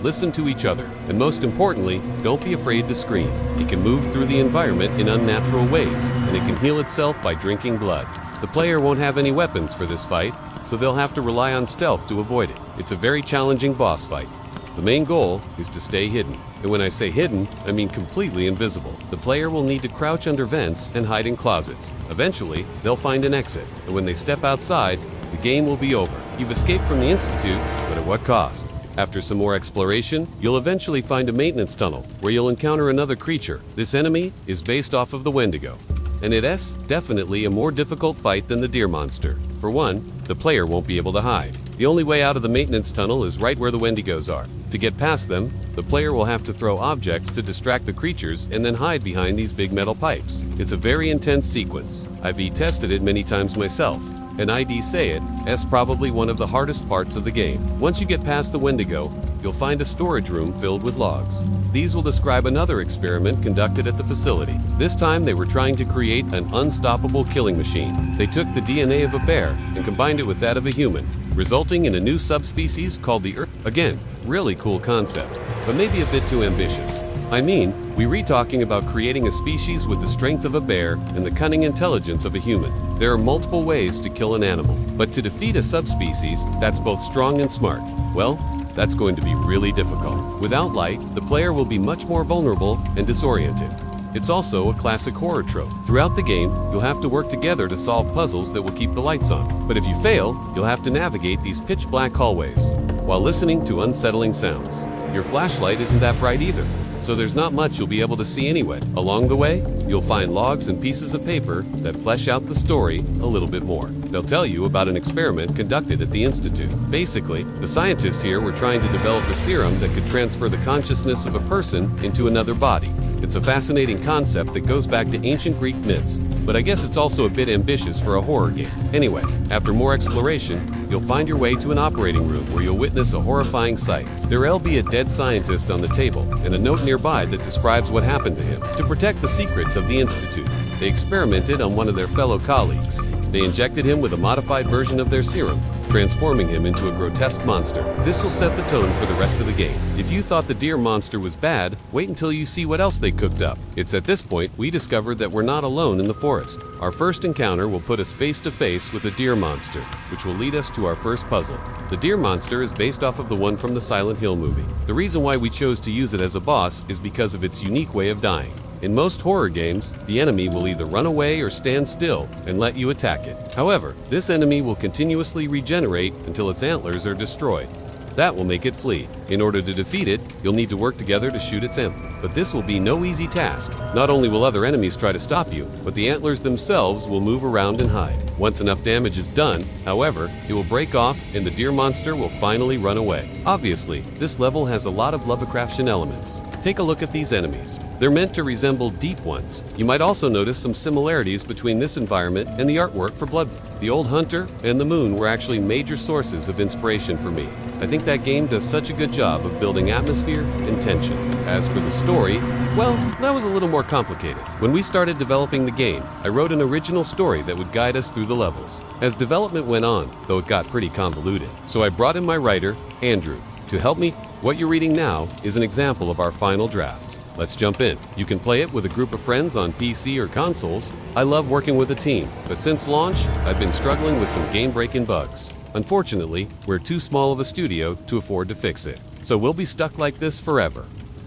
Listen to each other, and most importantly, don't be afraid to scream. It can move through the environment in unnatural ways, and it can heal itself by drinking blood. The player won't have any weapons for this fight, so they'll have to rely on stealth to avoid it. It's a very challenging boss fight. The main goal is to stay hidden. And when I say hidden, I mean completely invisible. The player will need to crouch under vents and hide in closets. Eventually, they'll find an exit, and when they step outside, the game will be over. You've escaped from the Institute, but at what cost? After some more exploration, you'll eventually find a maintenance tunnel where you'll encounter another creature. This enemy is based off of the Wendigo, and it is definitely a more difficult fight than the deer monster. For one, the player won't be able to hide. The only way out of the maintenance tunnel is right where the Wendigos are. To get past them, the player will have to throw objects to distract the creatures and then hide behind these big metal pipes. It's a very intense sequence. I've tested it many times myself, and I'd say it's probably one of the hardest parts of the game. Once you get past the Wendigo, you'll find a storage room filled with logs. These will describe another experiment conducted at the facility. This time they were trying to create an unstoppable killing machine. They took the DNA of a bear and combined it with that of a human, resulting in a new subspecies called the Earth. Again, really cool concept, but maybe a bit too ambitious. I mean, we're talking about creating a species with the strength of a bear and the cunning intelligence of a human. There are multiple ways to kill an animal, but to defeat a subspecies that's both strong and smart, well, that's going to be really difficult. Without light, the player will be much more vulnerable and disoriented. It's also a classic horror trope. Throughout the game, you'll have to work together to solve puzzles that will keep the lights on. But if you fail, you'll have to navigate these pitch-black hallways while listening to unsettling sounds. Your flashlight isn't that bright either, so there's not much you'll be able to see anyway. Along the way, you'll find logs and pieces of paper that flesh out the story a little bit more. They'll tell you about an experiment conducted at the Institute. Basically, the scientists here were trying to develop a serum that could transfer the consciousness of a person into another body. It's a fascinating concept that goes back to ancient Greek myths, but I guess it's also a bit ambitious for a horror game. Anyway, after more exploration, you'll find your way to an operating room where you'll witness a horrifying sight. There'll be a dead scientist on the table and a note nearby that describes what happened to him. To protect the secrets of the Institute, they experimented on one of their fellow colleagues. They injected him with a modified version of their serum, transforming him into a grotesque monster. This will set the tone for the rest of the game. If you thought the deer monster was bad, wait until you see what else they cooked up. It's at this point we discovered that we're not alone in the forest. Our first encounter will put us face to face with a deer monster, which will lead us to our first puzzle. The deer monster is based off of the one from the Silent Hill movie. The reason why we chose to use it as a boss is because of its unique way of dying. In most horror games, the enemy will either run away or stand still and let you attack it. However, this enemy will continuously regenerate until its antlers are destroyed. That will make it flee. In order to defeat it, you'll need to work together to shoot its antler. But this will be no easy task. Not only will other enemies try to stop you, but the antlers themselves will move around and hide. Once enough damage is done, however, it will break off and the deer monster will finally run away. Obviously, this level has a lot of Lovecraftian elements. Take a look at these enemies. They're meant to resemble deep ones. You might also notice some similarities between this environment and the artwork for Blood. The Old Hunter and the Moon were actually major sources of inspiration for me. I think that game does such a good job of building atmosphere and tension. As for the story, well, that was a little more complicated. When we started developing the game, I wrote an original story that would guide us through the levels. As development went on, though it got pretty convoluted, so I brought in my writer, Andrew, to help me. What you're reading now is an example of our final draft. Let's jump in. You can play it with a group of friends on PC or consoles. I love working with a team, but since launch, I've been struggling with some game-breaking bugs. Unfortunately, we're too small of a studio to afford to fix it, so we'll be stuck like this forever.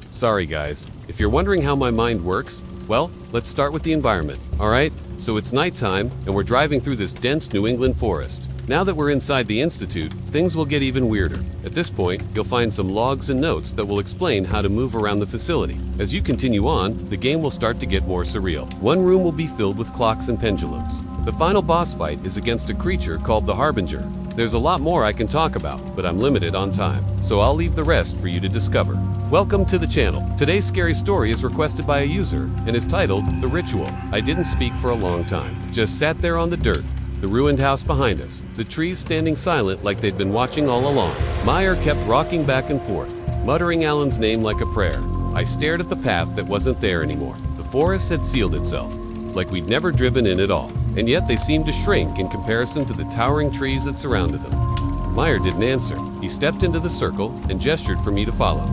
Sorry guys. If you're wondering how my mind works, well, let's start with the environment. Alright, so it's nighttime and we're driving through this dense New England forest. Now that we're inside the Institute, things will get even weirder. At this point, you'll find some logs and notes that will explain how to move around the facility. As you continue on, the game will start to get more surreal. One room will be filled with clocks and pendulums. The final boss fight is against a creature called the Harbinger. There's a lot more I can talk about, but I'm limited on time, so I'll leave the rest for you to discover. Welcome to the channel. Today's scary story is requested by a user and is titled The Ritual. I didn't speak for a long time, just sat there on the dirt, the ruined house behind us, the trees standing silent like they'd been watching all along. Meyer kept rocking back and forth, muttering Alan's name like a prayer. I stared at the path that wasn't there anymore. The forest had sealed itself, like we'd never driven in at all, and yet they seemed to shrink in comparison to the towering trees that surrounded them. Meyer didn't answer. He stepped into the circle and gestured for me to follow.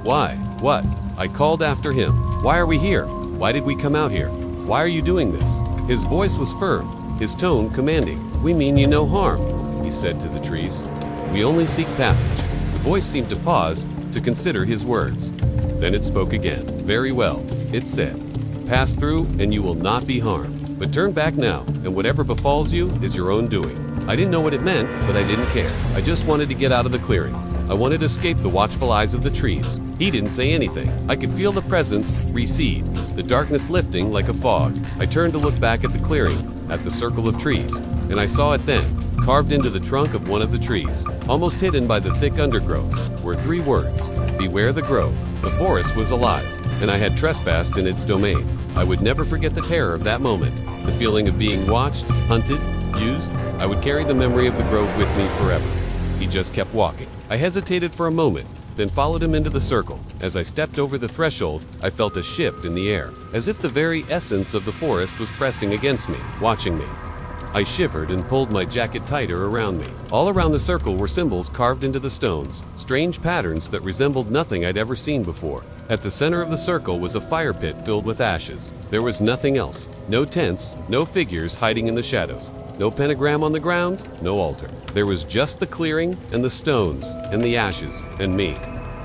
Why? What? I called after him. Why are we here? Why did we come out here? Why are you doing this? His voice was firm, his tone commanding. We mean you no harm, he said to the trees. We only seek passage. The voice seemed to pause to consider his words. Then it spoke again. Very well, it said. Pass through and you will not be harmed. But turn back now, and whatever befalls you is your own doing. I didn't know what it meant, but I didn't care. I just wanted to get out of the clearing. I wanted to escape the watchful eyes of the trees. He didn't say anything. I could feel the presence recede, the darkness lifting like a fog. I turned to look back at the clearing, at the circle of trees, and I saw it then. Carved into the trunk of one of the trees, almost hidden by the thick undergrowth, were 3 words. Beware the grove. The forest was alive, and I had trespassed in its domain. I would never forget the terror of that moment, the feeling of being watched, hunted, used. I would carry the memory of the grove with me forever. He just kept walking. I hesitated for a moment, then followed him into the circle. As I stepped over the threshold, I felt a shift in the air, as if the very essence of the forest was pressing against me, watching me. I shivered and pulled my jacket tighter around me. All around the circle were symbols carved into the stones, strange patterns that resembled nothing I'd ever seen before. At the center of the circle was a fire pit filled with ashes. There was nothing else. No tents, no figures hiding in the shadows. No pentagram on the ground, no altar. There was just the clearing and the stones and the ashes and me.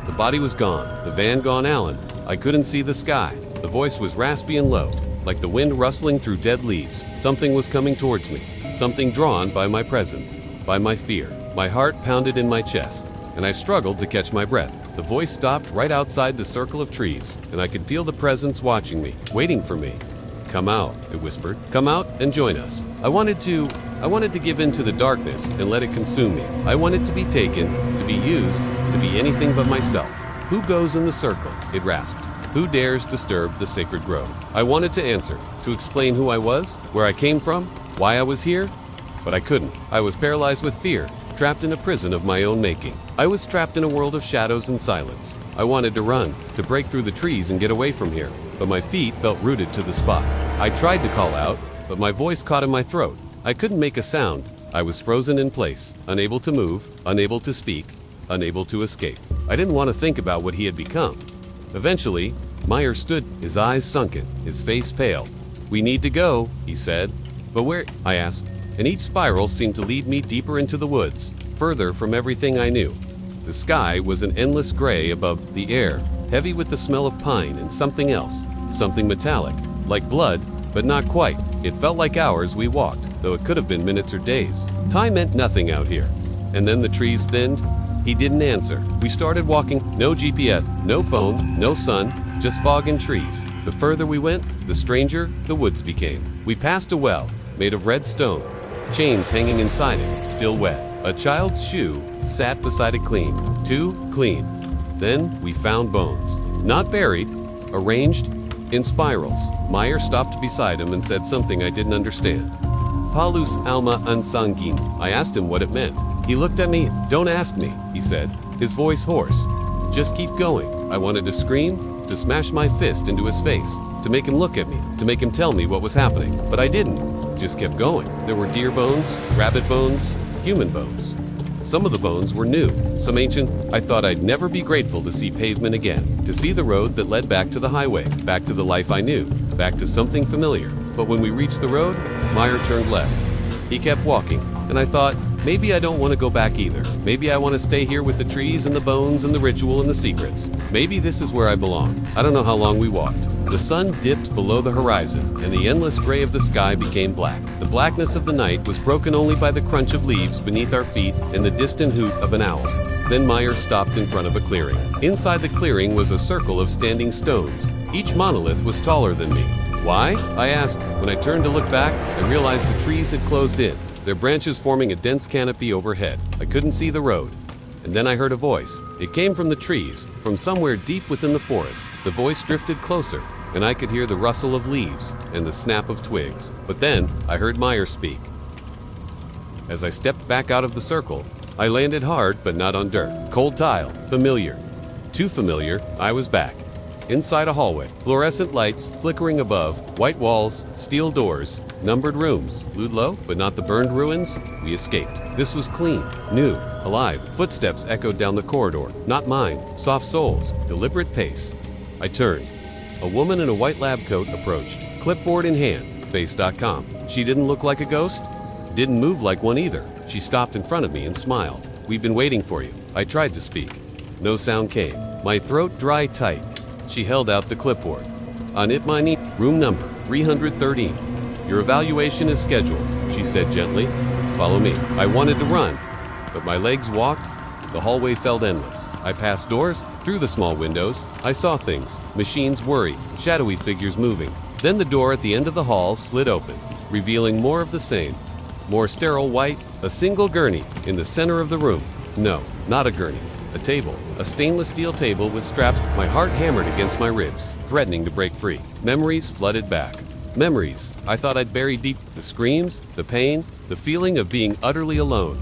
The body was gone, the van gone Alan. I couldn't see the sky. The voice was raspy and low, like the wind rustling through dead leaves. Something was coming towards me, something drawn by my presence, by my fear. My heart pounded in my chest, and I struggled to catch my breath. The voice stopped right outside the circle of trees, and I could feel the presence watching me, waiting for me. Come out, it whispered. Come out and join us. I wanted to give in to the darkness and let it consume me. I wanted to be taken, to be used, to be anything but myself. Who goes in the circle? It rasped. Who dares disturb the sacred grove? I wanted to answer, to explain who I was, where I came from, why I was here, but I couldn't. I was paralyzed with fear, trapped in a prison of my own making. I was trapped in a world of shadows and silence. I wanted to run, to break through the trees and get away from here, but my feet felt rooted to the spot. I tried to call out, but my voice caught in my throat. I couldn't make a sound. I was frozen in place, unable to move, unable to speak, unable to escape. I didn't want to think about what he had become. Eventually, Meyer stood, his eyes sunken, his face pale. We need to go, he said. But where? I asked. And each spiral seemed to lead me deeper into the woods, further from everything I knew. The sky was an endless gray above the air, heavy with the smell of pine and something else, something metallic, like blood, but not quite. It felt like hours we walked, though it could have been minutes or days. Time meant nothing out here. And then the trees thinned. He didn't answer. We started walking. No GPS, no phone, no sun, just fog and trees. The further we went, the stranger the woods became. We passed a well, made of red stone, chains hanging inside it, still wet. A child's shoe sat beside it clean, too clean. Then we found bones, not buried, arranged in spirals. Meyer stopped beside him and said something I didn't understand. Palus alma unsangin. I asked him what it meant. He looked at me. Don't ask me, he said, his voice hoarse. Just keep going. I wanted to scream, to smash my fist into his face, to make him look at me, to make him tell me what was happening. But I didn't. Just kept going. There were deer bones, rabbit bones, human bones. Some of the bones were new, some ancient. I thought I'd never be grateful to see pavement again, to see the road that led back to the highway, back to the life I knew, back to something familiar. But when we reached the road, Meyer turned left. He kept walking, and I thought, maybe I don't want to go back either. Maybe I want to stay here with the trees and the bones and the ritual and the secrets. Maybe this is where I belong. I don't know how long we walked. The sun dipped below the horizon, and the endless gray of the sky became black. The blackness of the night was broken only by the crunch of leaves beneath our feet and the distant hoot of an owl. Then Meyer stopped in front of a clearing. Inside the clearing was a circle of standing stones. Each monolith was taller than me. Why? I asked. When I turned to look back, I realized the trees had closed in, their branches forming a dense canopy overhead. I couldn't see the road. And then I heard a voice. It came from the trees, from somewhere deep within the forest. The voice drifted closer, and I could hear the rustle of leaves and the snap of twigs. But then I heard Meyer speak. As I stepped back out of the circle, I landed hard but not on dirt. Cold tile, familiar. Too familiar, I was back. Inside a hallway, fluorescent lights flickering above, white walls, steel doors, numbered rooms. Ludlow, but not the burned ruins. We escaped. This was clean, new, alive. Footsteps echoed down the corridor. Not mine. Soft soles, deliberate pace. I turned. A woman in a white lab coat approached, clipboard in hand, face.com. She didn't look like a ghost. Didn't move like one either. She stopped in front of me and smiled. "We've been waiting for you." I tried to speak. No sound came. My throat dry tight. She held out the clipboard. On it, my name, room number 313. "Your evaluation is scheduled," she said gently. "Follow me." I wanted to run, but my legs walked. The hallway felt endless. I passed doors, through the small windows. I saw things, machines whirring, shadowy figures moving. Then the door at the end of the hall slid open, revealing more of the same. More sterile white, a single gurney in the center of the room. No, not a gurney. A table, a stainless steel table with straps. My heart hammered against my ribs, threatening to break free. Memories flooded back. Memories I thought I'd buried deep. The screams, the pain, the feeling of being utterly alone.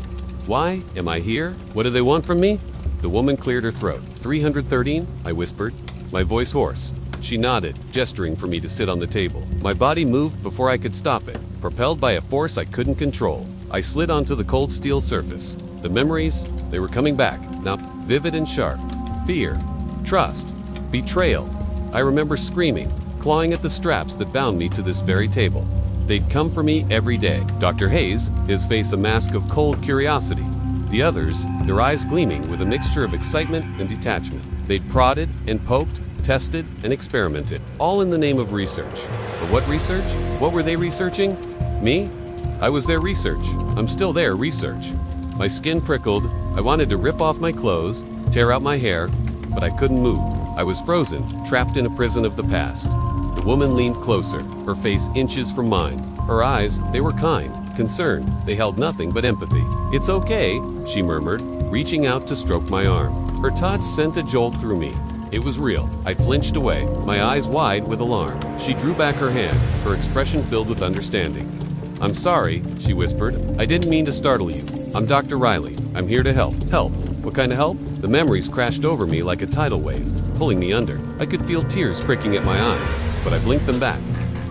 Why am I here? What do they want from me? The woman cleared her throat. 313, I whispered, my voice hoarse. She nodded, gesturing for me to sit on the table. My body moved before I could stop it, propelled by a force I couldn't control. I slid onto the cold steel surface. The memories, they were coming back, now vivid and sharp. Fear, trust, betrayal. I remember screaming, clawing at the straps that bound me to this very table. They'd come for me every day. Dr. Hayes, his face a mask of cold curiosity. The others, their eyes gleaming with a mixture of excitement and detachment. They'd prodded and poked, tested and experimented, all in the name of research. But what research? What were they researching? Me? I was their research. I'm still their research. My skin prickled. I wanted to rip off my clothes, tear out my hair, but I couldn't move. I was frozen, trapped in a prison of the past. The woman leaned closer, her face inches from mine. Her eyes, they were kind, concerned. They held nothing but empathy. "It's okay," she murmured, reaching out to stroke my arm. Her touch sent a jolt through me. It was real. I flinched away, my eyes wide with alarm. She drew back her hand, her expression filled with understanding. "I'm sorry," she whispered. "I didn't mean to startle you. I'm Dr. Riley. I'm here to help." Help? What kind of help? The memories crashed over me like a tidal wave, pulling me under. I could feel tears pricking at my eyes, but I blinked them back.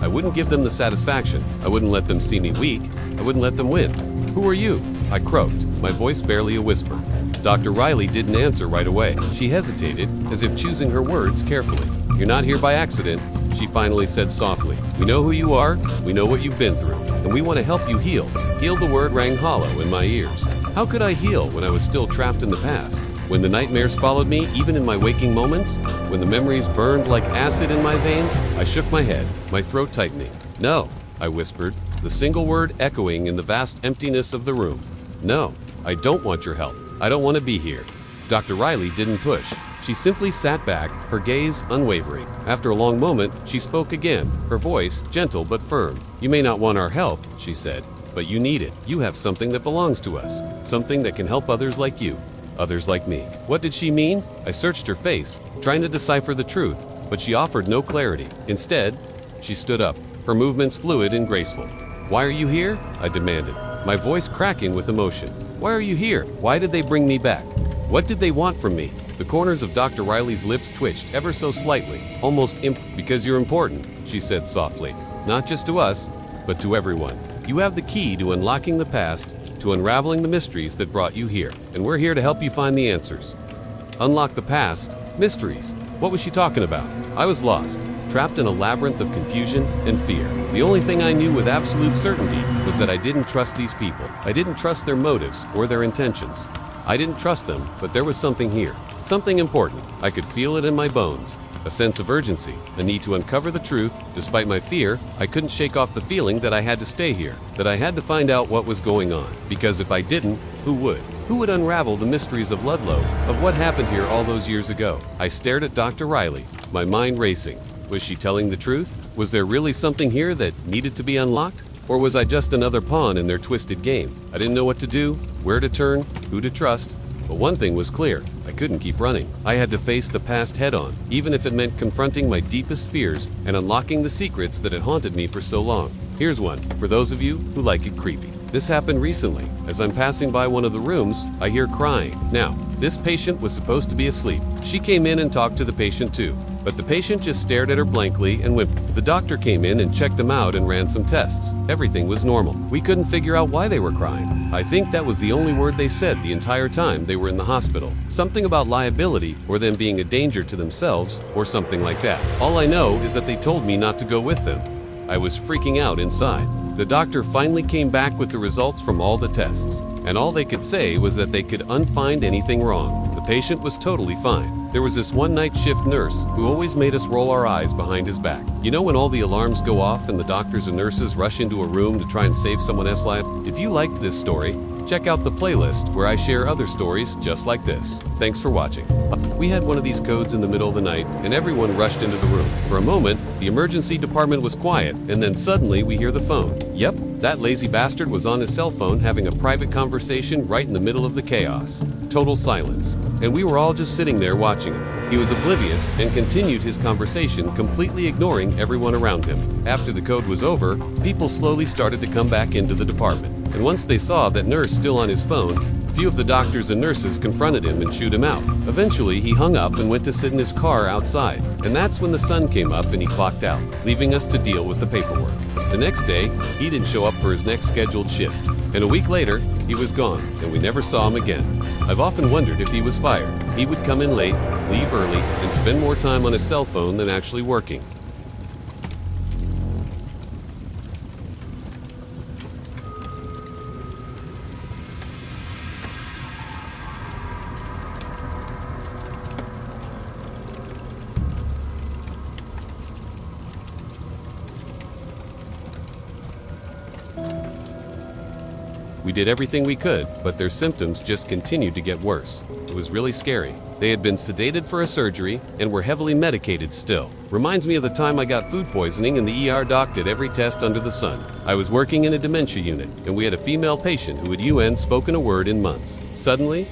I wouldn't give them the satisfaction. I wouldn't let them see me weak. I wouldn't let them win. "Who are you?" I croaked, my voice barely a whisper. Dr. Riley didn't answer right away. She hesitated, as if choosing her words carefully. "You're not here by accident," she finally said softly. "We know who you are, we know what you've been through, and we want to help you heal." Heal, the word rang hollow in my ears. How could I heal when I was still trapped in the past? When the nightmares followed me, even in my waking moments? When the memories burned like acid in my veins? I shook my head, my throat tightening. "No," I whispered, the single word echoing in the vast emptiness of the room. "No, I don't want your help. I don't want to be here." Dr. Riley didn't push. She simply sat back, her gaze unwavering. After a long moment, she spoke again, her voice gentle but firm. "You may not want our help," she said, "but you need it. You have something that belongs to us, something that can help others like you, others like me." What did she mean? I searched her face, trying to decipher the truth, but she offered no clarity. Instead, she stood up, her movements fluid and graceful. "Why are you here?" I demanded, my voice cracking with emotion. "Why are you here? Why did they bring me back? What did they want from me?" The corners of Dr. Riley's lips twitched ever so slightly, almost "Because you're important," she said softly. "Not just to us, but to everyone. You have the key to unlocking the past, to unraveling the mysteries that brought you here, and we're here to help you find the answers." Unlock the past? Mysteries? What was she talking about? I was lost, trapped in a labyrinth of confusion and fear. The only thing I knew with absolute certainty was that I didn't trust these people. I didn't trust their motives or their intentions. I didn't trust them, but there was something here, something important. I could feel it in my bones. A sense of urgency, a need to uncover the truth. Despite my fear, I couldn't shake off the feeling that I had to stay here, that I had to find out what was going on. Because if I didn't, who would? Who would unravel the mysteries of Ludlow, of what happened here all those years ago? I stared at Dr. Riley, my mind racing. Was she telling the truth? Was there really something here that needed to be unlocked? Or was I just another pawn in their twisted game? I didn't know what to do, where to turn, who to trust. But one thing was clear, I couldn't keep running. I had to face the past head-on, even if it meant confronting my deepest fears and unlocking the secrets that had haunted me for so long. Here's one, for those of you who like it creepy. This happened recently. As I'm passing by one of the rooms, I hear crying. Now, this patient was supposed to be asleep. She came in and talked to the patient too, but the patient just stared at her blankly and whimpered. The doctor came in and checked them out and ran some tests. Everything was normal. We couldn't figure out why they were crying. I think that was the only word they said the entire time they were in the hospital. Something about liability or them being a danger to themselves or something like that. All I know is that they told me not to go with them. I was freaking out inside. The doctor finally came back with the results from all the tests, and all they could say was that they could unfind anything wrong. The patient was totally fine. There was this one night shift nurse who always made us roll our eyes behind his back. You know when all the alarms go off and the doctors and nurses rush into a room to try and save someone else's life? If you liked this story, check out the playlist where I share other stories just like this. Thanks for watching. We had one of these codes in the middle of the night and everyone rushed into the room. For a moment, the emergency department was quiet and then suddenly we hear the phone. Yep, that lazy bastard was on his cell phone having a private conversation right in the middle of the chaos. Total silence. And we were all just sitting there watching him. He was oblivious and continued his conversation, completely ignoring everyone around him. After the code was over, people slowly started to come back into the department. And once they saw that nurse still on his phone, a few of the doctors and nurses confronted him and shooed him out. Eventually, he hung up and went to sit in his car outside. And that's when the sun came up and he clocked out, leaving us to deal with the paperwork. The next day, he didn't show up for his next scheduled shift. And a week later, he was gone, and we never saw him again. I've often wondered if he was fired. He would come in late, leave early, and spend more time on his cell phone than actually working. We did everything we could, but their symptoms just continued to get worse. It was really scary. They had been sedated for a surgery and were heavily medicated still. Reminds me of the time I got food poisoning and the ER doc did every test under the sun. I was working in a dementia unit, and we had a female patient who had spoken a word in months. Suddenly,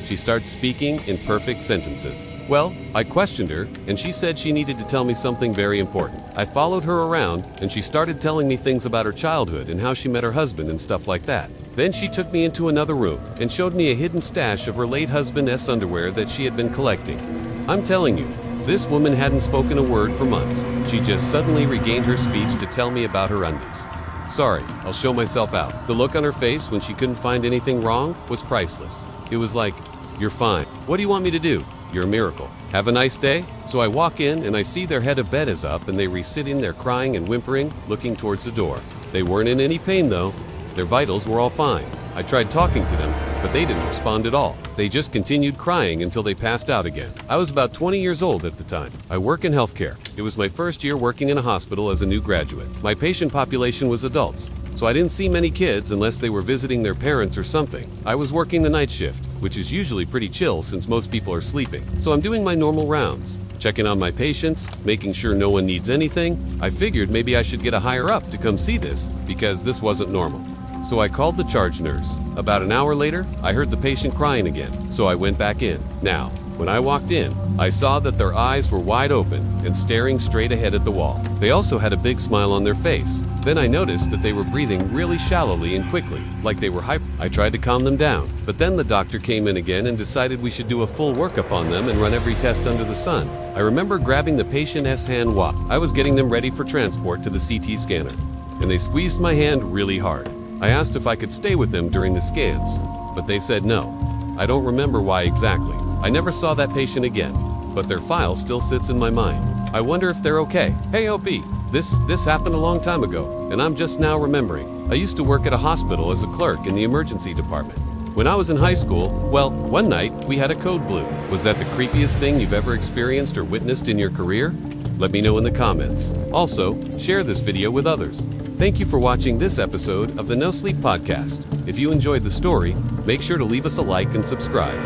she starts speaking in perfect sentences. Well, I questioned her, and she said she needed to tell me something very important. I followed her around, and she started telling me things about her childhood and how she met her husband and stuff like that. Then she took me into another room and showed me a hidden stash of her late husband's underwear that she had been collecting. I'm telling you, this woman hadn't spoken a word for months. She just suddenly regained her speech to tell me about her undies. Sorry, I'll show myself out. The look on her face when she couldn't find anything wrong was priceless. It was like, "You're fine. What do you want me to do? You're a miracle. Have a nice day." So I walk in and I see their head of bed is up and they were sitting there crying and whimpering, looking towards the door. They weren't in any pain though. Their vitals were all fine. I tried talking to them, but they didn't respond at all. They just continued crying until they passed out again. I was about 20 years old at the time. I work in healthcare. It was my first year working in a hospital as a new graduate. My patient population was adults, so I didn't see many kids unless they were visiting their parents or something. I was working the night shift, which is usually pretty chill since most people are sleeping. So I'm doing my normal rounds, checking on my patients, making sure no one needs anything. I figured maybe I should get a higher up to come see this, because this wasn't normal. So I called the charge nurse. About an hour later, I heard the patient crying again, so I went back in. Now, when I walked in, I saw that their eyes were wide open and staring straight ahead at the wall. They also had a big smile on their face. Then I noticed that they were breathing really shallowly and quickly, like they were hyper. I tried to calm them down, but then the doctor came in again and decided we should do a full workup on them and run every test under the sun. I remember grabbing the patient's hand while I was getting them ready for transport to the CT scanner, and they squeezed my hand really hard. I asked if I could stay with them during the scans, but they said no. I don't remember why exactly. I never saw that patient again, but their file still sits in my mind. I wonder if they're okay. Hey OP, this happened a long time ago, and I'm just now remembering. I used to work at a hospital as a clerk in the emergency department. When I was in high school, well, one night we had a code blue. Was that the creepiest thing you've ever experienced or witnessed in your career? Let me know in the comments. Also, share this video with others. Thank you for watching this episode of the No Sleep Podcast. If you enjoyed the story, make sure to leave us a like and subscribe,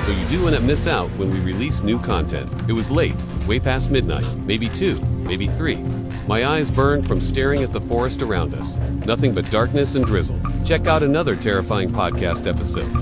so you do not miss out when we release new content. It was late, way past midnight, maybe 2, maybe 3. My eyes burned from staring at the forest around us. Nothing but darkness and drizzle. Check out another terrifying podcast episode.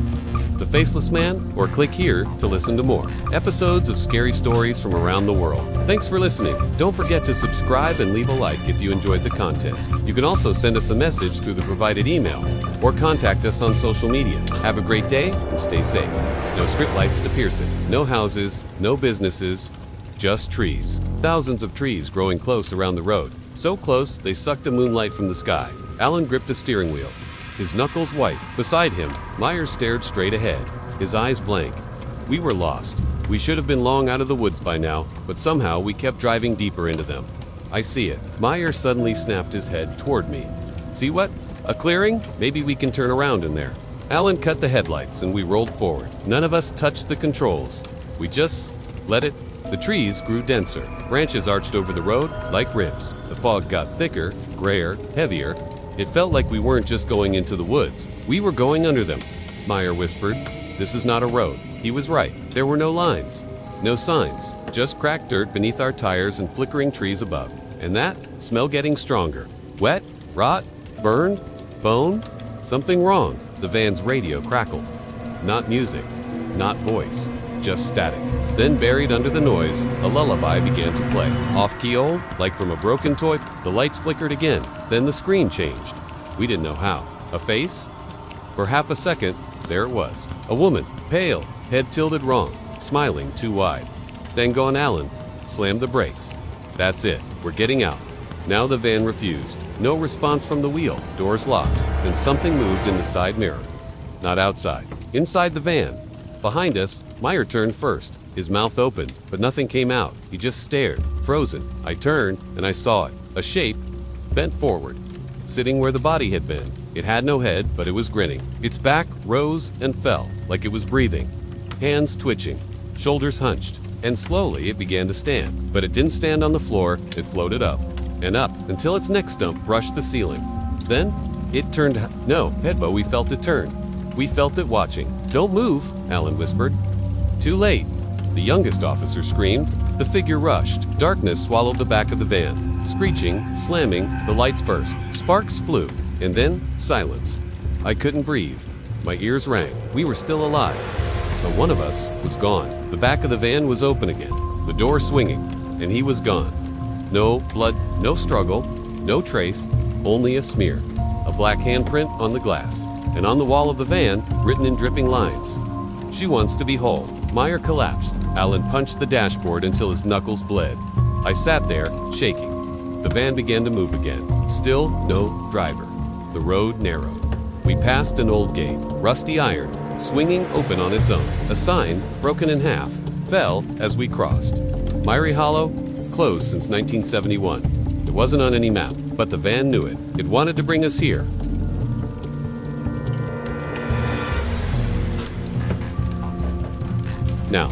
The faceless man, or click here to listen to more episodes of scary stories from around the world. Thanks for listening. Don't forget to subscribe and leave a like if you enjoyed the content. You can also send us a message through the provided email or contact us on social media. Have a great day and stay safe. No street lights to pierce it. No houses, no businesses, just trees. Thousands of trees growing close around the road. So close, they sucked the moonlight from the sky. Alan gripped the steering wheel, his knuckles white. Beside him, Myers stared straight ahead, his eyes blank. We were lost. We should have been long out of the woods by now, but somehow we kept driving deeper into them. I see it. Myers suddenly snapped his head toward me. See what? A clearing? Maybe we can turn around in there. Alan cut the headlights and we rolled forward. None of us touched the controls. We just let it. The trees grew denser. Branches arched over the road like ribs. The fog got thicker, grayer, heavier. It felt like we weren't just going into the woods. We were going under them. Meyer whispered, "This is not a road." He was right. There were no lines, no signs, just cracked dirt beneath our tires and flickering trees above. And that smell getting stronger. Wet, rot, burned, bone, something wrong. The van's radio crackled. Not music, not voice, just static. Then buried under the noise, a lullaby began to play. Off-key old, like from a broken toy. The lights flickered again. Then the screen changed. We didn't know how. A face? For half a second, there it was. A woman, pale, head tilted wrong, smiling too wide. Then gone. Alan slammed the brakes. That's it. We're getting out. Now the van refused. No response from the wheel. Doors locked. Then something moved in the side mirror. Not outside. Inside the van. Behind us, Meyer turned first. His mouth opened, but nothing came out. He just stared, frozen. I turned, and I saw it. A shape, bent forward, sitting where the body had been. It had no head, but it was grinning. Its back rose and fell, like it was breathing. Hands twitching, shoulders hunched. And slowly it began to stand. But it didn't stand on the floor, it floated up and up until its neck stump brushed the ceiling. Then it turned. No, Hedbo, we felt it turn. We felt it watching. "Don't move," Alan whispered. Too late. The youngest officer screamed. The figure rushed. Darkness swallowed the back of the van. Screeching, slamming, the lights burst. Sparks flew. And then silence. I couldn't breathe. My ears rang. We were still alive. But one of us was gone. The back of the van was open again. The door swinging. And he was gone. No blood, no struggle, no trace, only a smear. A black handprint on the glass. And on the wall of the van, written in dripping lines. "She wants to be whole." Meyer collapsed. Alan punched the dashboard until his knuckles bled. I sat there, shaking. The van began to move again. Still no driver. The road narrowed. We passed an old gate, rusty iron, swinging open on its own. A sign, broken in half, fell as we crossed. Myrie Hollow, closed since 1971. It wasn't on any map, but the van knew it. It wanted to bring us here. Now,